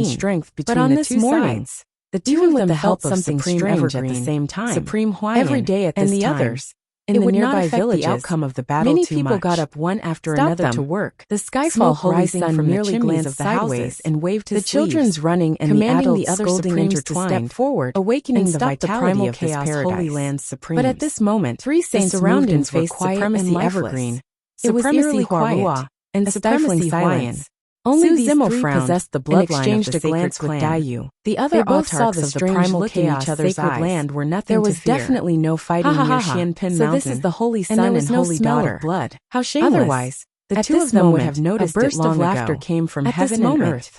in strength between the two sides. The two of them felt something strange at the same time. Supreme Huayan every day at this and the time. Others. In the nearby villages, the outcome of the battle many people got up one after another to work. The skyfall rising from the chimneys of the houses and waved his sleeves, children's running and commanding the other supremes to step forward, awakening the vitality of this Holy Land's supremes. But at this moment, three saints surroundings were quiet supremacy and evergreen. It was eerily quiet and a stifling silence. Only these three possessed the bloodline exchanged of the a glance clan. With Dayu. The other both saw the strange look in each other's eyes. Land were nothing there was to fear. Definitely no fighting near Xianpin Mountain. So this is the holy son and holy daughter. Blood. How shameless. Otherwise, the two of them would have noticed a burst of laughter came from heaven and earth.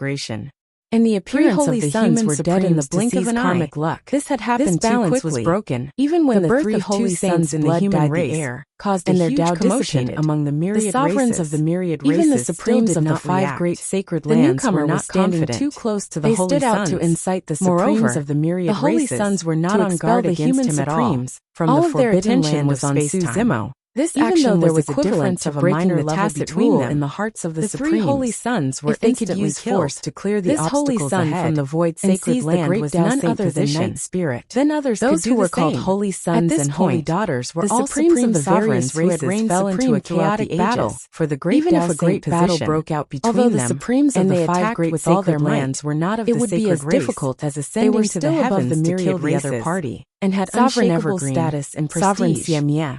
disintegration. And the appearance of the humans were dead in the blink of an eye. Luck. This had happened too quickly. Was broken. Even when the three holy sons in the human race air caused a huge commotion among the myriad sovereigns of the myriad races. Even the supremes of the 5 great sacred lands were not standing too close to the holy sons. They stood out to incite the supremes of the myriad races. The holy sons were not on guard against him at all. All of their attention was on Su Zimo. This action was equivalent of a minor tacit rule in the hearts of the Supremes. 3 holy sons were instantly forced to clear the obstacles ahead from the void sacred land was none other than Night Spirit. Then others those who were called holy sons and holy daughters were all supremes of the various races fell into a chaotic battle for the great even if a great battle broke out between them. Although the supremes of the 5 great sacred lands were not of the sacred race, it would be as difficult as ascending to the heavens to kill the other party. and had unshakable status and prestige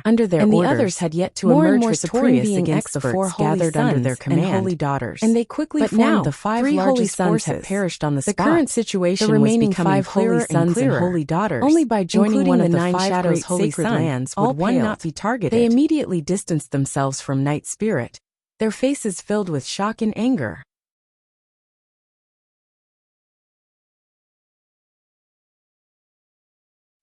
under their and orders. The others had yet to more emerge and more victorious supreme against the four experts gathered under their command and holy daughters. And they quickly formed the five three holy largest sons forces. had perished on the spot. The current situation The remaining was becoming 5 holy clearer sons and clearer. and holy daughters, Only by joining including one of the the 9 5 shadows great holy sacred sons, lands all would one paled. not be targeted. They immediately distanced themselves from Night Spirit, their faces filled with shock and anger.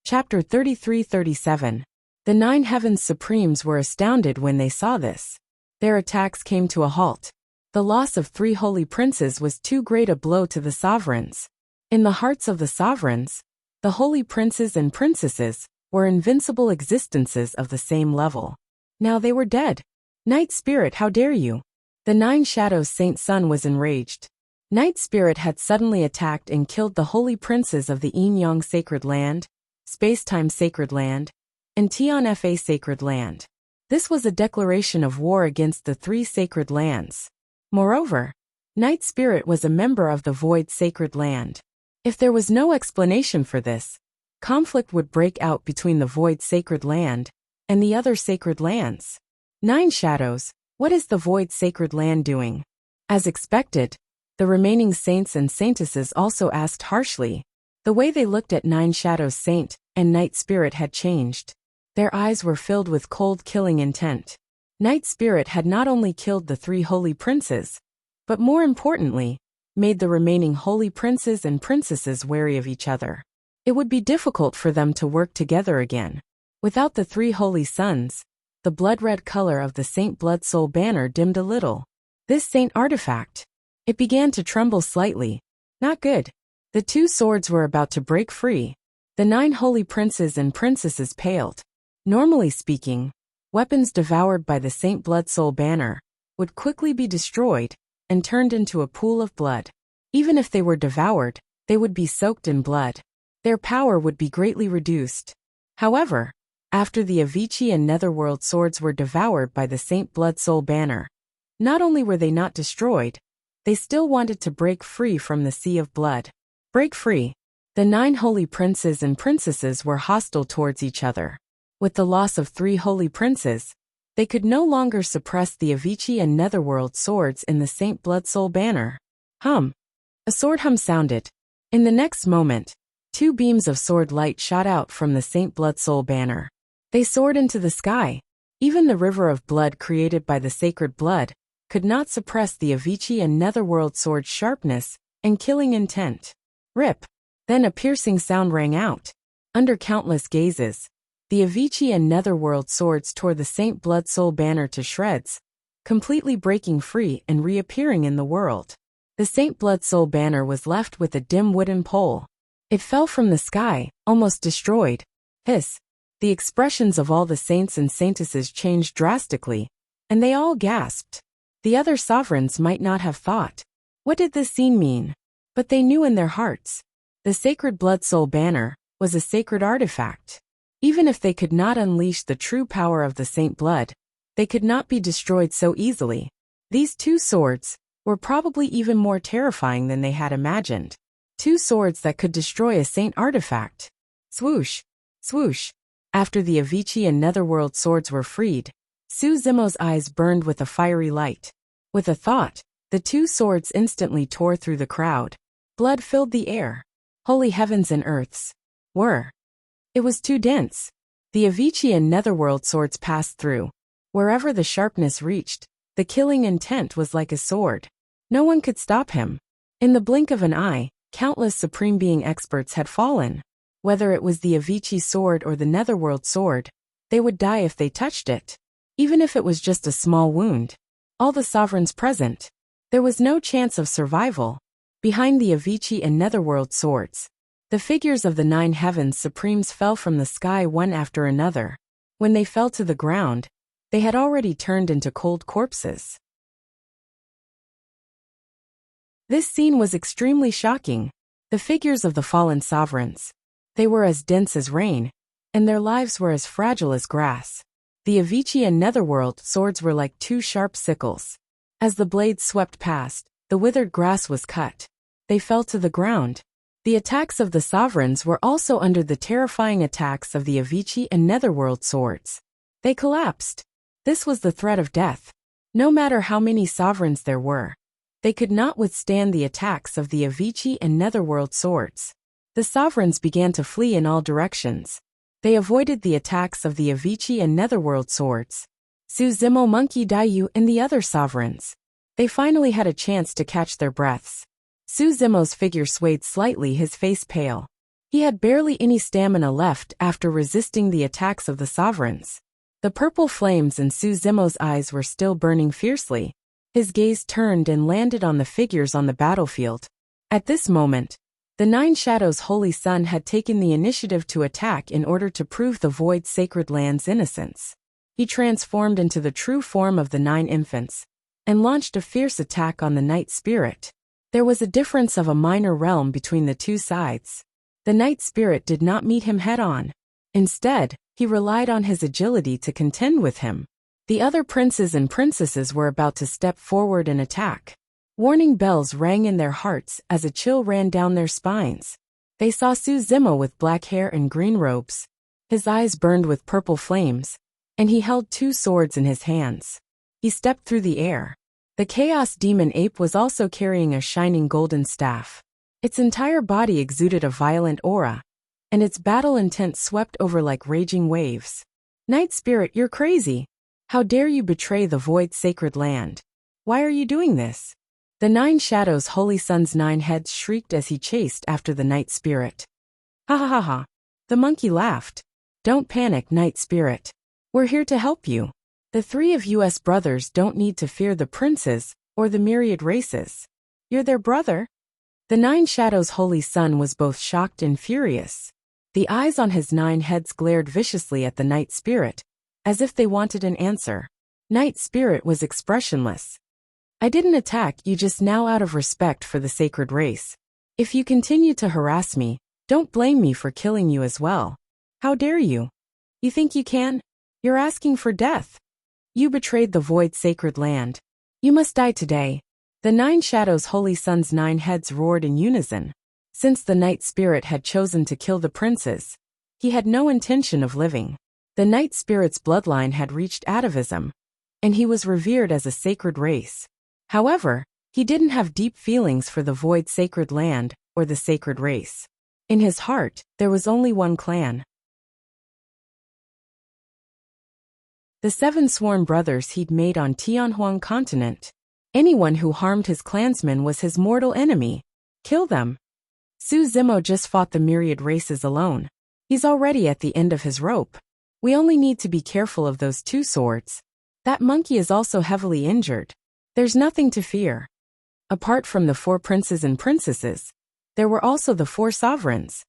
Chapter 33-37. The 9 Heavens Supremes were astounded when they saw this. Their attacks came to a halt. The loss of 3 holy princes was too great a blow to the sovereigns. In the hearts of the sovereigns, the holy princes and princesses were invincible existences of the same level. Now they were dead. Night Spirit, how dare you? The 9 Shadows Saint Sun was enraged. Night Spirit had suddenly attacked and killed the holy princes of the Yin-Yang Sacred Land, Space-Time Sacred Land, and Tian-Fa Sacred Land. This was a declaration of war against the 3 sacred lands. Moreover, Night Spirit was a member of the Void Sacred Land. If there was no explanation for this, conflict would break out between the Void Sacred Land and the other sacred lands. 9 Shadows, what is the Void Sacred Land doing? As expected, the remaining saints and saintesses also asked harshly. The way they looked at 9 Shadows Saint and Night Spirit had changed. Their eyes were filled with cold killing intent. Night Spirit had not only killed the 3 holy princes, but more importantly, made the remaining holy princes and princesses wary of each other. It would be difficult for them to work together again. Without the 3 holy sons, the blood-red color of the Saint Blood Soul banner dimmed a little. This saint artifact, it began to tremble slightly. Not good. The 2 swords were about to break free. The 9 holy princes and princesses paled. Normally speaking, weapons devoured by the Saint Blood Soul banner would quickly be destroyed and turned into a pool of blood. Even if they were devoured, they would be soaked in blood. Their power would be greatly reduced. However, after the Avicii and Netherworld swords were devoured by the Saint Blood Soul banner, not only were they not destroyed, they still wanted to break free from the sea of blood. Break free. The 9 holy princes and princesses were hostile towards each other. With the loss of 3 holy princes, they could no longer suppress the Avicii and Netherworld swords in the Saint Blood Soul banner. Hum. A sword hum sounded. In the next moment, 2 beams of sword light shot out from the Saint Blood Soul banner. They soared into the sky. Even the river of blood created by the sacred blood could not suppress the Avicii and Netherworld sword's sharpness and killing intent. Rip. Then a piercing sound rang out. Under countless gazes, the Avicii and Netherworld swords tore the Saint Blood Soul banner to shreds, completely breaking free and reappearing in the world. The Saint Blood Soul banner was left with a dim wooden pole. It fell from the sky, almost destroyed. Hiss. The expressions of all the saints and saintesses changed drastically, and they all gasped. The other sovereigns might not have thought. What did this scene mean? But they knew in their hearts. The Sacred Blood Soul banner was a sacred artifact. Even if they could not unleash the true power of the Saint Blood, they could not be destroyed so easily. These 2 swords were probably even more terrifying than they had imagined. 2 swords that could destroy a saint artifact. Swoosh. Swoosh. After the Avicii and Netherworld swords were freed, Su Zimo's eyes burned with a fiery light. With a thought, the 2 swords instantly tore through the crowd. Blood filled the air. Holy heavens and earths. It was too dense. The Avicii and Netherworld swords passed through. Wherever the sharpness reached, the killing intent was like a sword. No one could stop him. In the blink of an eye, countless Supreme Being experts had fallen. Whether it was the Avicii sword or the Netherworld sword, they would die if they touched it. Even if it was just a small wound. All the sovereigns present. There was no chance of survival. Behind the Avicii and Netherworld swords, the figures of the 9 Heavens Supremes fell from the sky one after another. When they fell to the ground, they had already turned into cold corpses. This scene was extremely shocking. The figures of the fallen sovereigns. They were as dense as rain, and their lives were as fragile as grass. The Avicii and Netherworld swords were like 2 sharp sickles. As the blades swept past, the withered grass was cut. They fell to the ground. The attacks of the sovereigns were also under the terrifying attacks of the Avicii and Netherworld swords. They collapsed. This was the threat of death. No matter how many sovereigns there were, they could not withstand the attacks of the Avicii and Netherworld swords. The sovereigns began to flee in all directions. They avoided the attacks of the Avicii and Netherworld swords, Suzimo, Monkey Dayu, and the other sovereigns. They finally had a chance to catch their breaths. Suzimo's figure swayed slightly, his face pale. He had barely any stamina left after resisting the attacks of the sovereigns. The purple flames in Suzimo's eyes were still burning fiercely. His gaze turned and landed on the figures on the battlefield. At this moment, the Nine Shadows' Holy Son had taken the initiative to attack in order to prove the Void Sacred Land's innocence. He transformed into the true form of the Nine Infants and launched a fierce attack on the Night Spirit. There was a difference of a minor realm between the two sides. The Night Spirit did not meet him head-on. Instead, he relied on his agility to contend with him. The other princes and princesses were about to step forward and attack. Warning bells rang in their hearts as a chill ran down their spines. They saw Suzimo with black hair and green robes. His eyes burned with purple flames, and he held two swords in his hands. He stepped through the air. The Chaos Demon Ape was also carrying a shining golden staff. Its entire body exuded a violent aura, and its battle intent swept over like raging waves. Night Spirit, you're crazy. How dare you betray the Void Sacred Land? Why are you doing this? The Nine Shadows' Holy Son's 9 heads shrieked as he chased after the Night Spirit. Ha ha ha ha. The monkey laughed. Don't panic, Night Spirit. We're here to help you. The three of us brothers don't need to fear the princes or the myriad races. You're their brother? The Nine Shadows' Holy Son was both shocked and furious. The eyes on his 9 heads glared viciously at the Night Spirit, as if they wanted an answer. Night Spirit was expressionless. I didn't attack you just now out of respect for the sacred race. If you continue to harass me, don't blame me for killing you as well. How dare you? You think you can? You're asking for death. You betrayed the Void Sacred Land. You must die today. The Nine Shadows' Holy Son's 9 heads roared in unison. Since the Night Spirit had chosen to kill the princes, he had no intention of living. The Night Spirit's bloodline had reached atavism, and he was revered as a sacred race. However, he didn't have deep feelings for the Void Sacred Land or the sacred race. In his heart, there was only one clan. The 7 sworn brothers he'd made on Tianhuang continent. Anyone who harmed his clansmen was his mortal enemy. Kill them. Suzimo just fought the myriad races alone. He's already at the end of his rope. We only need to be careful of those 2 swords. That monkey is also heavily injured. There's nothing to fear. Apart from the 4 princes and princesses, there were also the 4 sovereigns.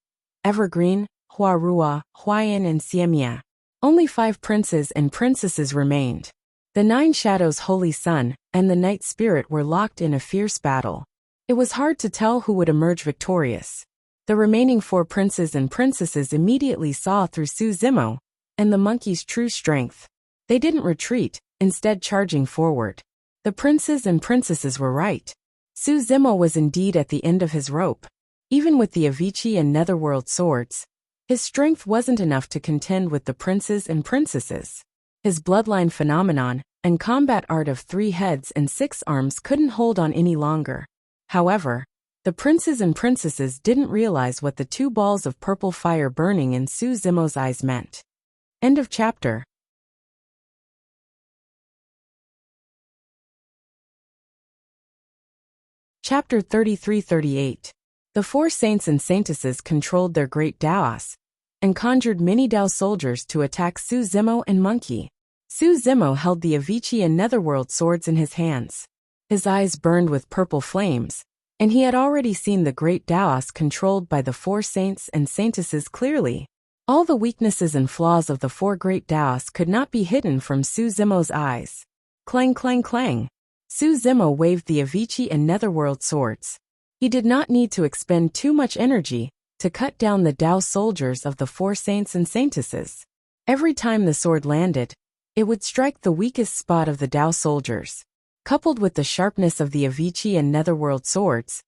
Evergreen, Huarua, Huayan, and Xiemia. Only 5 princes and princesses remained. The Nine Shadows' Holy Son and the Night Spirit were locked in a fierce battle. It was hard to tell who would emerge victorious. The remaining 4 princes and princesses immediately saw through Suzimo and the monkey's true strength. They didn't retreat, instead charging forward. The princes and princesses were right. Suzimo was indeed at the end of his rope. Even with the Avicii and Netherworld swords, his strength wasn't enough to contend with the princes and princesses. His bloodline phenomenon and combat art of 3 heads and 6 arms couldn't hold on any longer. However, the princes and princesses didn't realize what the 2 balls of purple fire burning in Suzimo's eyes meant. End of chapter. Chapter 33-38. The 4 saints and saintesses controlled their great Daos and conjured many Dao soldiers to attack Suzimo and Monkey. Suzimo held the Avicii and Netherworld swords in his hands. His eyes burned with purple flames, and he had already seen the great Daos controlled by the 4 saints and saintesses clearly. All the weaknesses and flaws of the 4 great Daos could not be hidden from Suzimo's eyes. Clang, clang, clang. Suzimo waved the Avicii and Netherworld swords. He did not need to expend too much energy to cut down the Dao soldiers of the 4 saints and saintesses. Every time the sword landed, it would strike the weakest spot of the Dao soldiers. Coupled with the sharpness of the Avicii and Netherworld swords,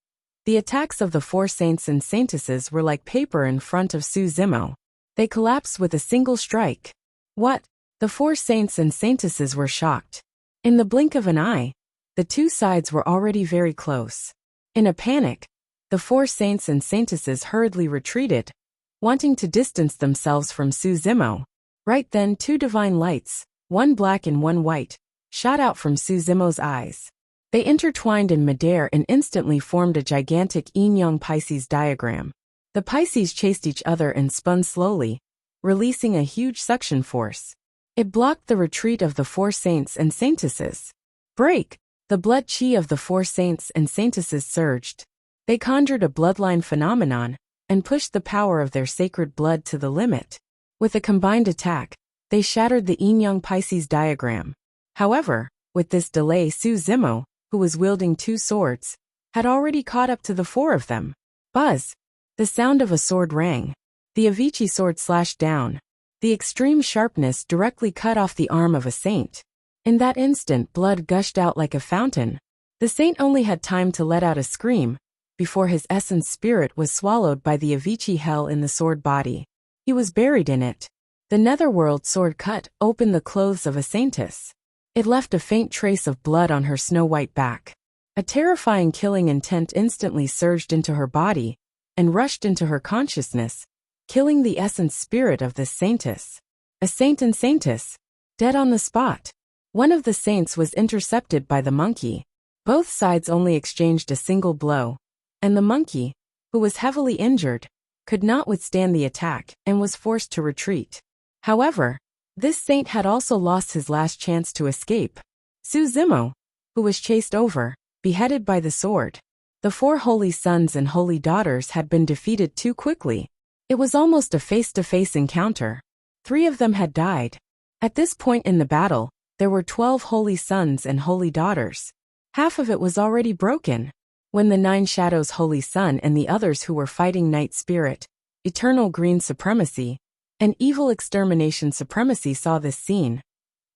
The attacks of the four saints and saintesses were like paper in front of Su Zimo. They collapsed with a single strike. What? The four saints and saintesses were shocked. In the blink of an eye, the two sides were already very close. In a panic, the four saints and saintesses hurriedly retreated, wanting to distance themselves from Su Zimo. Right then, two divine lights, one black and one white, shot out from Su Zimo's eyes. They intertwined in midair and instantly formed a gigantic yin-yang Pisces diagram. The Pisces chased each other and spun slowly, releasing a huge suction force. It blocked the retreat of the four saints and saintesses. Break! The blood chi of the four saints and saintesses surged. They conjured a bloodline phenomenon and pushed the power of their sacred blood to the limit. With a combined attack, they shattered the yin-yang Pisces diagram. However, with this delay, Su Zimo, who was wielding two swords, had already caught up to the four of them. Buzz! The sound of a sword rang. The Avicii sword slashed down. The extreme sharpness directly cut off the arm of a saint. In that instant, blood gushed out like a fountain. The saint only had time to let out a scream before his essence spirit was swallowed by the Avicii hell in the sword body. He was buried in it. The netherworld sword cut open the clothes of a saintess. It left a faint trace of blood on her snow-white back. A terrifying killing intent instantly surged into her body and rushed into her consciousness, killing the essence spirit of this saintess. A saint and saintess, dead on the spot. One of the saints was intercepted by the monkey. Both sides only exchanged a single blow, and the monkey, who was heavily injured, could not withstand the attack and was forced to retreat. However, this saint had also lost his last chance to escape. Su Zimo, who was chased over, beheaded by the sword. The four holy sons and holy daughters had been defeated too quickly. It was almost a face-to-face encounter. 3 of them had died. At this point in the battle, there were 12 holy sons and holy daughters. Half of it was already broken. When the 9 Shadows Holy Son and the others who were fighting Night Spirit, Eternal Green Supremacy, and Evil Extermination Supremacy saw this scene,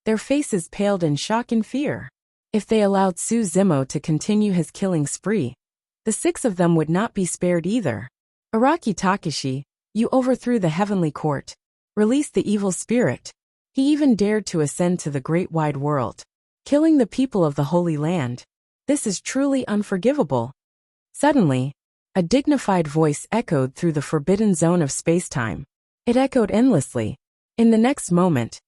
their faces paled in shock and fear. If they allowed Su Zimo to continue his killing spree, the 6 of them would not be spared either. Araki Takashi, you overthrew the heavenly court, released the evil spirit. He even dared to ascend to the great wide world, killing the people of the Holy Land. This is truly unforgivable. Suddenly, a dignified voice echoed through the forbidden zone of space-time. It echoed endlessly. In the next moment,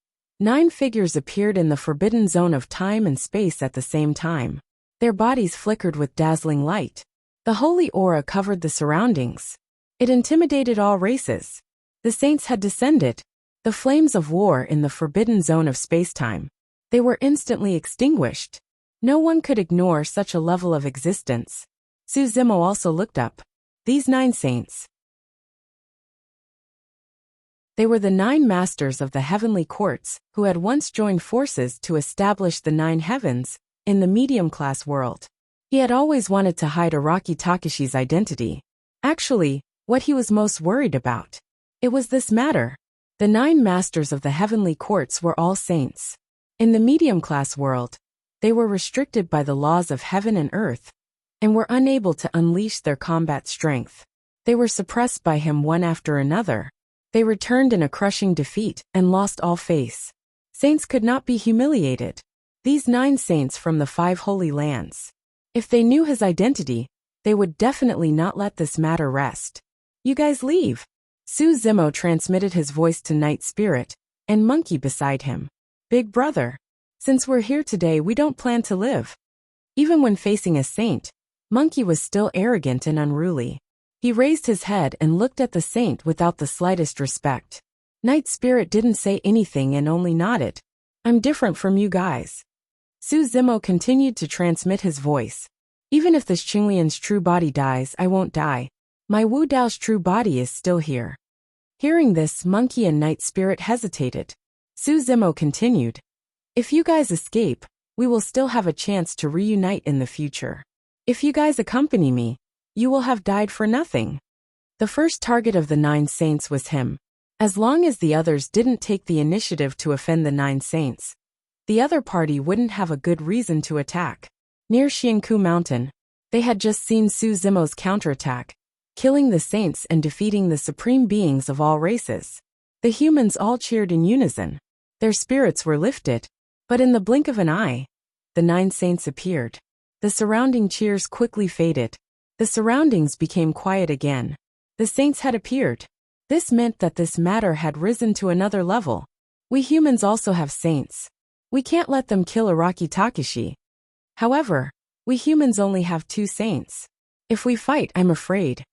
9 figures appeared in the forbidden zone of time and space at the same time. Their bodies flickered with dazzling light. The holy aura covered the surroundings. It intimidated all races. The saints had descended. The flames of war in the forbidden zone of space-time. They were instantly extinguished. No one could ignore such a level of existence. Su Zimo also looked up. These 9 saints. They were the 9 masters of the heavenly courts who had once joined forces to establish the 9 heavens in the medium-class world. He had always wanted to hide Araki Takashi's identity. Actually, what he was most worried about. It was this matter. The 9 masters of the heavenly courts were all saints. In the medium-class world, they were restricted by the laws of heaven and earth, and were unable to unleash their combat strength. They were suppressed by him one after another. They returned in a crushing defeat and lost all face. Saints could not be humiliated. These 9 saints from the 5 holy lands. If they knew his identity, they would definitely not let this matter rest. You guys leave. Su Zimo transmitted his voice to Night Spirit and Monkey beside him. Big brother. Since we're here today, we don't plan to live. Even when facing a saint, Monkey was still arrogant and unruly. He raised his head and looked at the saint without the slightest respect. Night Spirit didn't say anything and only nodded. I'm different from you guys. Su Zimo continued to transmit his voice. Even if this Qinglian's true body dies, I won't die. My Wu Dao's true body is still here. Hearing this, Monkey and Night Spirit hesitated. Su Zimo continued. If you guys escape, we will still have a chance to reunite in the future. If you guys accompany me, you will have died for nothing. The first target of the 9 saints was him. As long as the others didn't take the initiative to offend the 9 saints, the other party wouldn't have a good reason to attack. Near Xianku Mountain, They had just seen Su Zimo's counterattack, killing the saints and defeating the supreme beings of all races. The humans all cheered in unison. Their spirits were lifted, but in the blink of an eye, the 9 saints appeared. The surrounding cheers quickly faded. The surroundings became quiet again. The saints had appeared. This meant that this matter had risen to another level. We humans also have saints. We can't let them kill Araki Takashi. However, we humans only have 2 saints. If we fight, I'm afraid.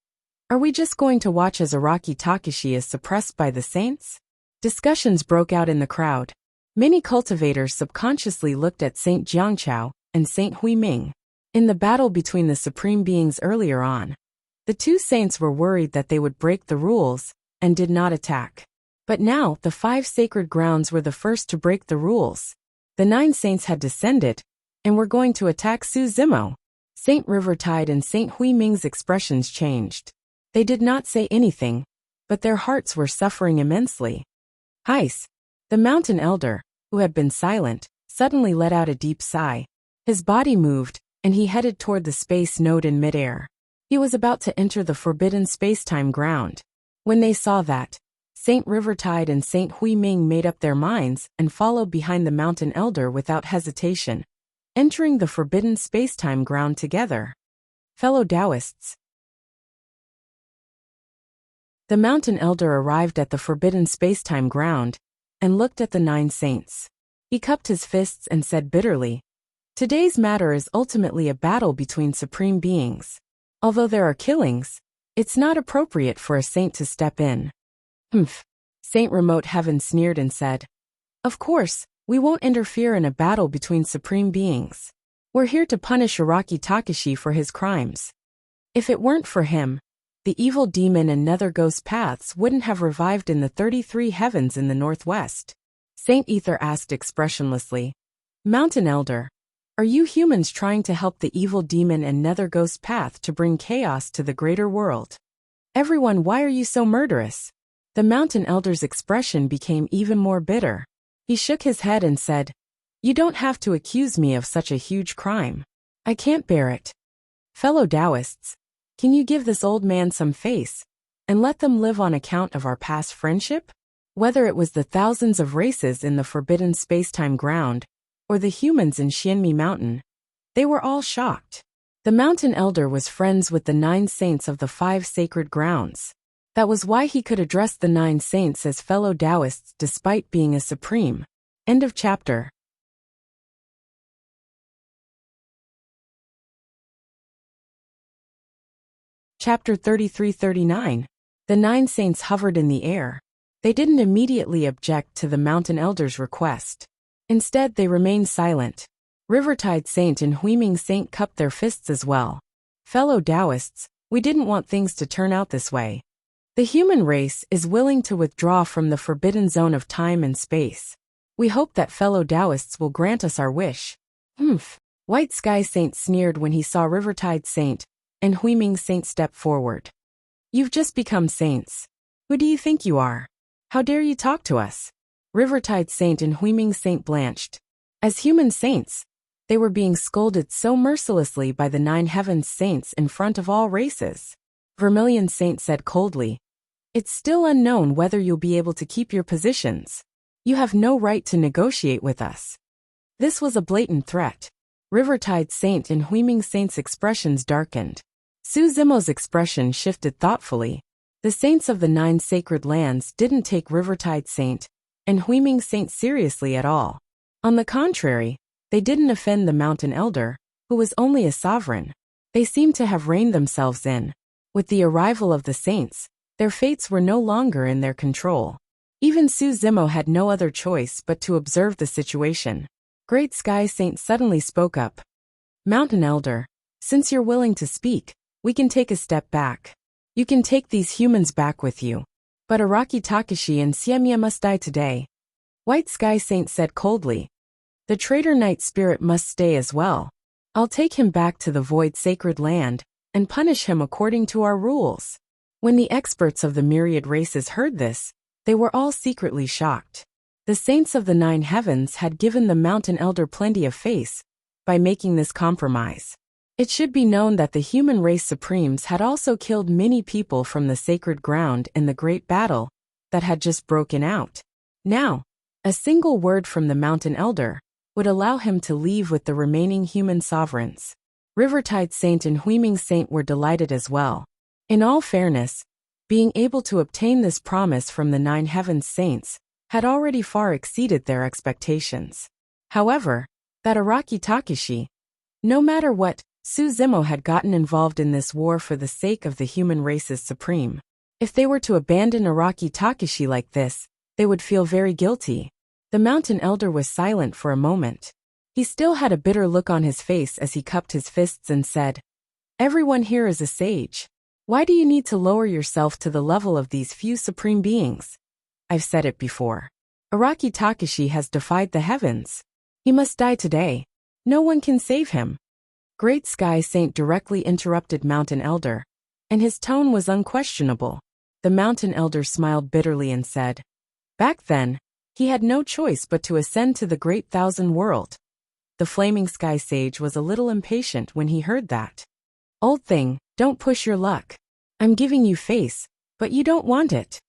Are we just going to watch as Araki Takashi is suppressed by the saints? Discussions broke out in the crowd. Many cultivators subconsciously looked at Saint Jiangchao and Saint Huiming. In the battle between the supreme beings earlier on, the 2 saints were worried that they would break the rules and did not attack. But now, the 5 sacred grounds were the first to break the rules. The 9 saints had descended and were going to attack Su Zimo. Saint Rivertide and Saint Huiming's expressions changed. They did not say anything, but their hearts were suffering immensely. Ice, the mountain elder, who had been silent, suddenly let out a deep sigh. His body moved, and he headed toward the space node in midair. He was about to enter the forbidden space-time ground. When they saw that, Saint Rivertide and Saint Huiming made up their minds and followed behind the mountain elder without hesitation, entering the forbidden space-time ground together. Fellow Taoists. The mountain elder arrived at the forbidden space-time ground and looked at the 9 saints. He cupped his fists and said bitterly, "Today's matter is ultimately a battle between supreme beings. Although there are killings, it's not appropriate for a saint to step in." "Humph." Saint Remote Heaven sneered and said, "Of course, we won't interfere in a battle between supreme beings. We're here to punish Araki Takashi for his crimes. If it weren't for him, the evil demon and nether ghost paths wouldn't have revived in the 33 heavens in the northwest." Saint Ether asked expressionlessly, "Mountain Elder, are you humans trying to help the evil demon and nether ghost path to bring chaos to the greater world? Everyone, why are you so murderous?" The mountain elder's expression became even more bitter. He shook his head and said, "You don't have to accuse me of such a huge crime. I can't bear it. Fellow Taoists, can you give this old man some face and let them live on account of our past friendship?" Whether it was the thousands of races in the forbidden space-time ground or the humans in Xianmi Mountain, they were all shocked. The mountain elder was friends with the 9 saints of the 5 sacred grounds. That was why he could address the 9 saints as fellow Taoists despite being a supreme. End of chapter. Chapter 33-39. The 9 saints hovered in the air. They didn't immediately object to the mountain elder's request. Instead, they remained silent. Rivertide Saint and Huiming Saint cupped their fists as well. "Fellow Taoists, we didn't want things to turn out this way. The human race is willing to withdraw from the forbidden zone of time and space. We hope that fellow Taoists will grant us our wish." "Humph." White Sky Saint sneered when he saw Rivertide Saint and Huiming Saint step forward. "You've just become saints. Who do you think you are? How dare you talk to us?" Rivertide Saint and Huiming Saint blanched. As human saints, they were being scolded so mercilessly by the 9 heavens saints in front of all races. Vermilion Saint said coldly, "It's still unknown whether you'll be able to keep your positions. You have no right to negotiate with us." This was a blatant threat. Rivertide Saint and Huiming Saint's expressions darkened. Su Zimo's expression shifted thoughtfully. The saints of the 9 sacred lands didn't take Rivertide Saint and Huiming Saint seriously at all. On the contrary, they didn't offend the mountain elder, who was only a sovereign. They seemed to have reined themselves in. With the arrival of the saints, their fates were no longer in their control. Even Su Zimo had no other choice but to observe the situation. Great Sky Saint suddenly spoke up. "Mountain Elder, since you're willing to speak, we can take a step back. You can take these humans back with you. But Araki Takashi and Siemia must die today." White Sky Saint said coldly. "The traitor Night Spirit must stay as well. I'll take him back to the Void Sacred Land and punish him according to our rules." When the experts of the myriad races heard this, they were all secretly shocked. The saints of the 9 heavens had given the mountain elder plenty of face by making this compromise. It should be known that the human race supremes had also killed many people from the sacred ground in the great battle that had just broken out. Now, a single word from the mountain elder would allow him to leave with the remaining human sovereigns. Rivertide Saint and Huiming Saint were delighted as well. In all fairness, being able to obtain this promise from the 9 heavens saints had already far exceeded their expectations. However, that Araki Takashi, no matter what, Suzumo had gotten involved in this war for the sake of the human race's supreme. If they were to abandon Araki Takashi like this, they would feel very guilty. The mountain elder was silent for a moment. He still had a bitter look on his face as he cupped his fists and said, "Everyone here is a sage. Why do you need to lower yourself to the level of these few supreme beings? I've said it before. Araki Takashi has defied the heavens. He must die today. No one can save him." Great Sky Saint directly interrupted Mountain Elder, and his tone was unquestionable. The Mountain Elder smiled bitterly and said, "Back then, he had no choice but to ascend to the Great Thousand World." The Flaming Sky Sage was a little impatient when he heard that. "Old thing, don't push your luck. I'm giving you face, but you don't want it."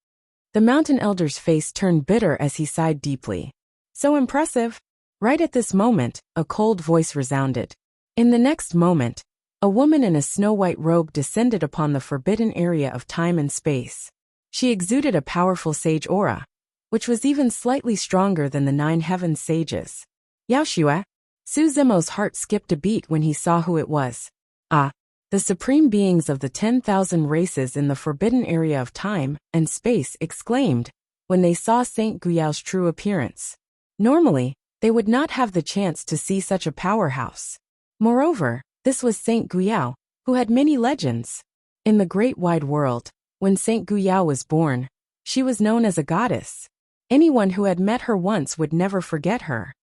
The Mountain Elder's face turned bitter as he sighed deeply. "So impressive." Right at this moment, a cold voice resounded. In the next moment, a woman in a snow-white robe descended upon the forbidden area of time and space. She exuded a powerful sage aura, which was even slightly stronger than the 9 heavens sages. Yaoshua, Suzumo's heart skipped a beat when he saw who it was. Ah, the supreme beings of the 10,000 races in the forbidden area of time and space exclaimed when they saw Saint Guyao's true appearance. Normally, they would not have the chance to see such a powerhouse. Moreover, this was Saint Guyao, who had many legends. In the great wide world, when Saint Guyao was born, she was known as a goddess. Anyone who had met her once would never forget her.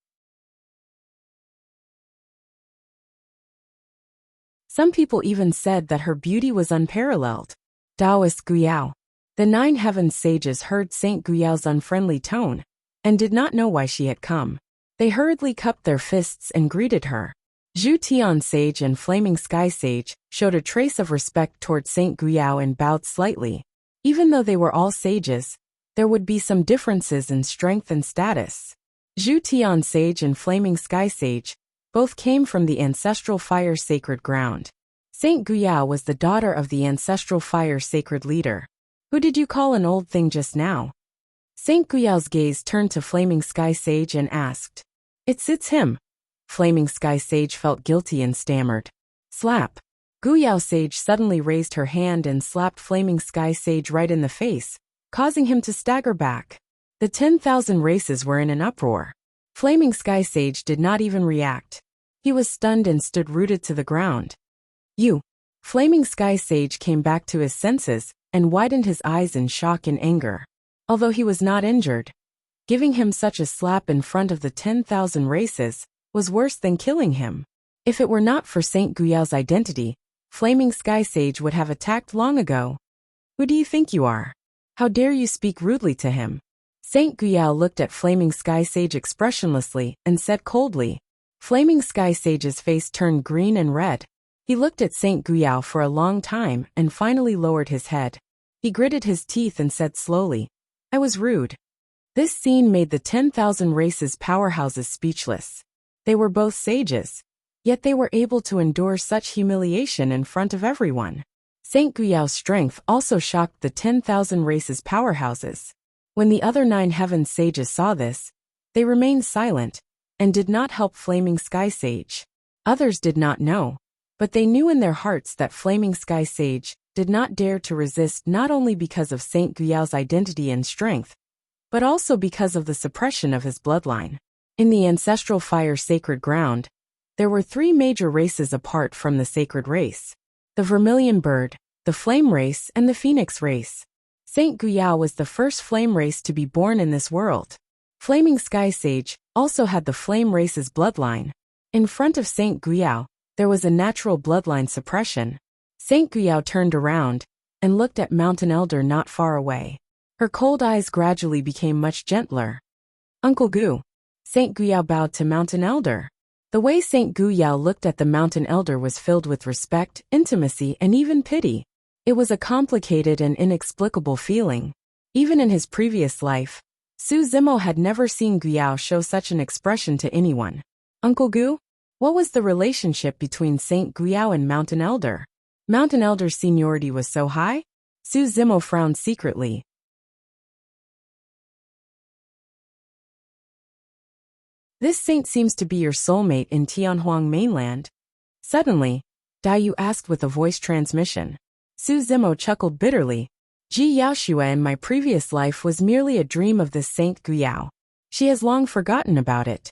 Some people even said that her beauty was unparalleled. Taoist Guyao. The 9 heavens sages heard Saint Guyao's unfriendly tone and did not know why she had come. They hurriedly cupped their fists and greeted her. Zhu Tian Sage and Flaming Sky Sage showed a trace of respect toward Saint Guyao and bowed slightly. Even though they were all sages, there would be some differences in strength and status. Zhu Tian Sage and Flaming Sky Sage both came from the ancestral fire sacred ground. Saint Guyao was the daughter of the ancestral fire sacred leader. "Who did you call an old thing just now?" Saint Guyao's gaze turned to Flaming Sky Sage and asked. It's him." Flaming Sky Sage felt guilty and stammered. Slap. Guyao Sage suddenly raised her hand and slapped Flaming Sky Sage right in the face, causing him to stagger back. The 10,000 races were in an uproar. Flaming Sky Sage did not even react. He was stunned and stood rooted to the ground. "You." Flaming Sky Sage came back to his senses and widened his eyes in shock and anger. Although he was not injured, giving him such a slap in front of the 10,000 races was worse than killing him. If it were not for Saint Guyao's identity, Flaming Sky Sage would have attacked long ago. "Who do you think you are? How dare you speak rudely to him?" Saint Guyao looked at Flaming Sky Sage expressionlessly and said coldly. Flaming Sky Sage's face turned green and red. He looked at Saint Guyao for a long time and finally lowered his head. He gritted his teeth and said slowly, "I was rude." This scene made the 10,000 races powerhouses speechless. They were both sages, yet they were able to endure such humiliation in front of everyone. Saint Guyao's strength also shocked the 10,000 races powerhouses. When the other 9 heavens sages saw this, they remained silent and did not help Flaming Sky Sage. Others did not know, but they knew in their hearts that Flaming Sky Sage did not dare to resist, not only because of Saint Guyao's identity and strength, but also because of the suppression of his bloodline. In the ancestral fire sacred ground, there were 3 major races apart from the sacred race: the vermilion bird, the flame race, and the phoenix race. Saint Guyao was the first flame race to be born in this world. Flaming Sky Sage also had the flame race's bloodline. In front of Saint Guyao, there was a natural bloodline suppression. Saint Guyao turned around and looked at Mountain Elder not far away. Her cold eyes gradually became much gentler. "Uncle Gu." Saint Guyao bowed to Mountain Elder. The way Saint Guyao looked at the mountain elder was filled with respect, intimacy, and even pity. It was a complicated and inexplicable feeling. Even in his previous life, Su Zimo had never seen Guyao show such an expression to anyone. Uncle Gu? What was the relationship between Saint Guyao and Mountain Elder? Mountain Elder's seniority was so high? Su Zimo frowned secretly. This saint seems to be your soulmate in Tianhuang mainland. Suddenly, Dai asked with a voice transmission. Su Zimo chuckled bitterly. Ji Yaoshua in my previous life was merely a dream of this Saint Guyao. She has long forgotten about it.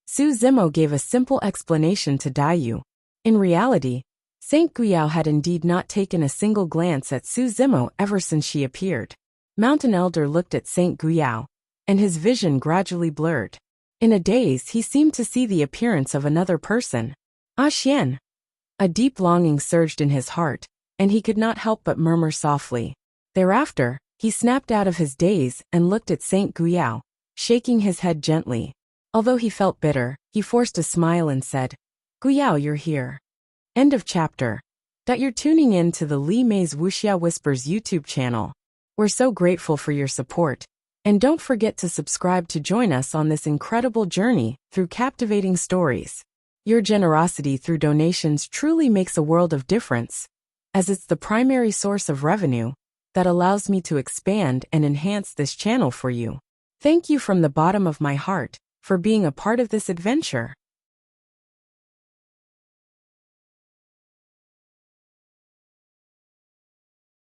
Su Zimo gave a simple explanation to Dai. In reality, Saint Guyao had indeed not taken a single glance at Su Zimo ever since she appeared. Mountain Elder looked at Saint Guyao, and his vision gradually blurred. In a daze, he seemed to see the appearance of another person. Ah Xian! A deep longing surged in his heart, and he could not help but murmur softly. Thereafter, he snapped out of his daze and looked at Saint Guyao, shaking his head gently. Although he felt bitter, he forced a smile and said, Guyao, you're here. End of chapter. You're tuning in to the Li Mei's Wuxia Whispers YouTube channel. We're so grateful for your support. And don't forget to subscribe to join us on this incredible journey through captivating stories. Your generosity through donations truly makes a world of difference, as it's the primary source of revenue that allows me to expand and enhance this channel for you. Thank you from the bottom of my heart for being a part of this adventure.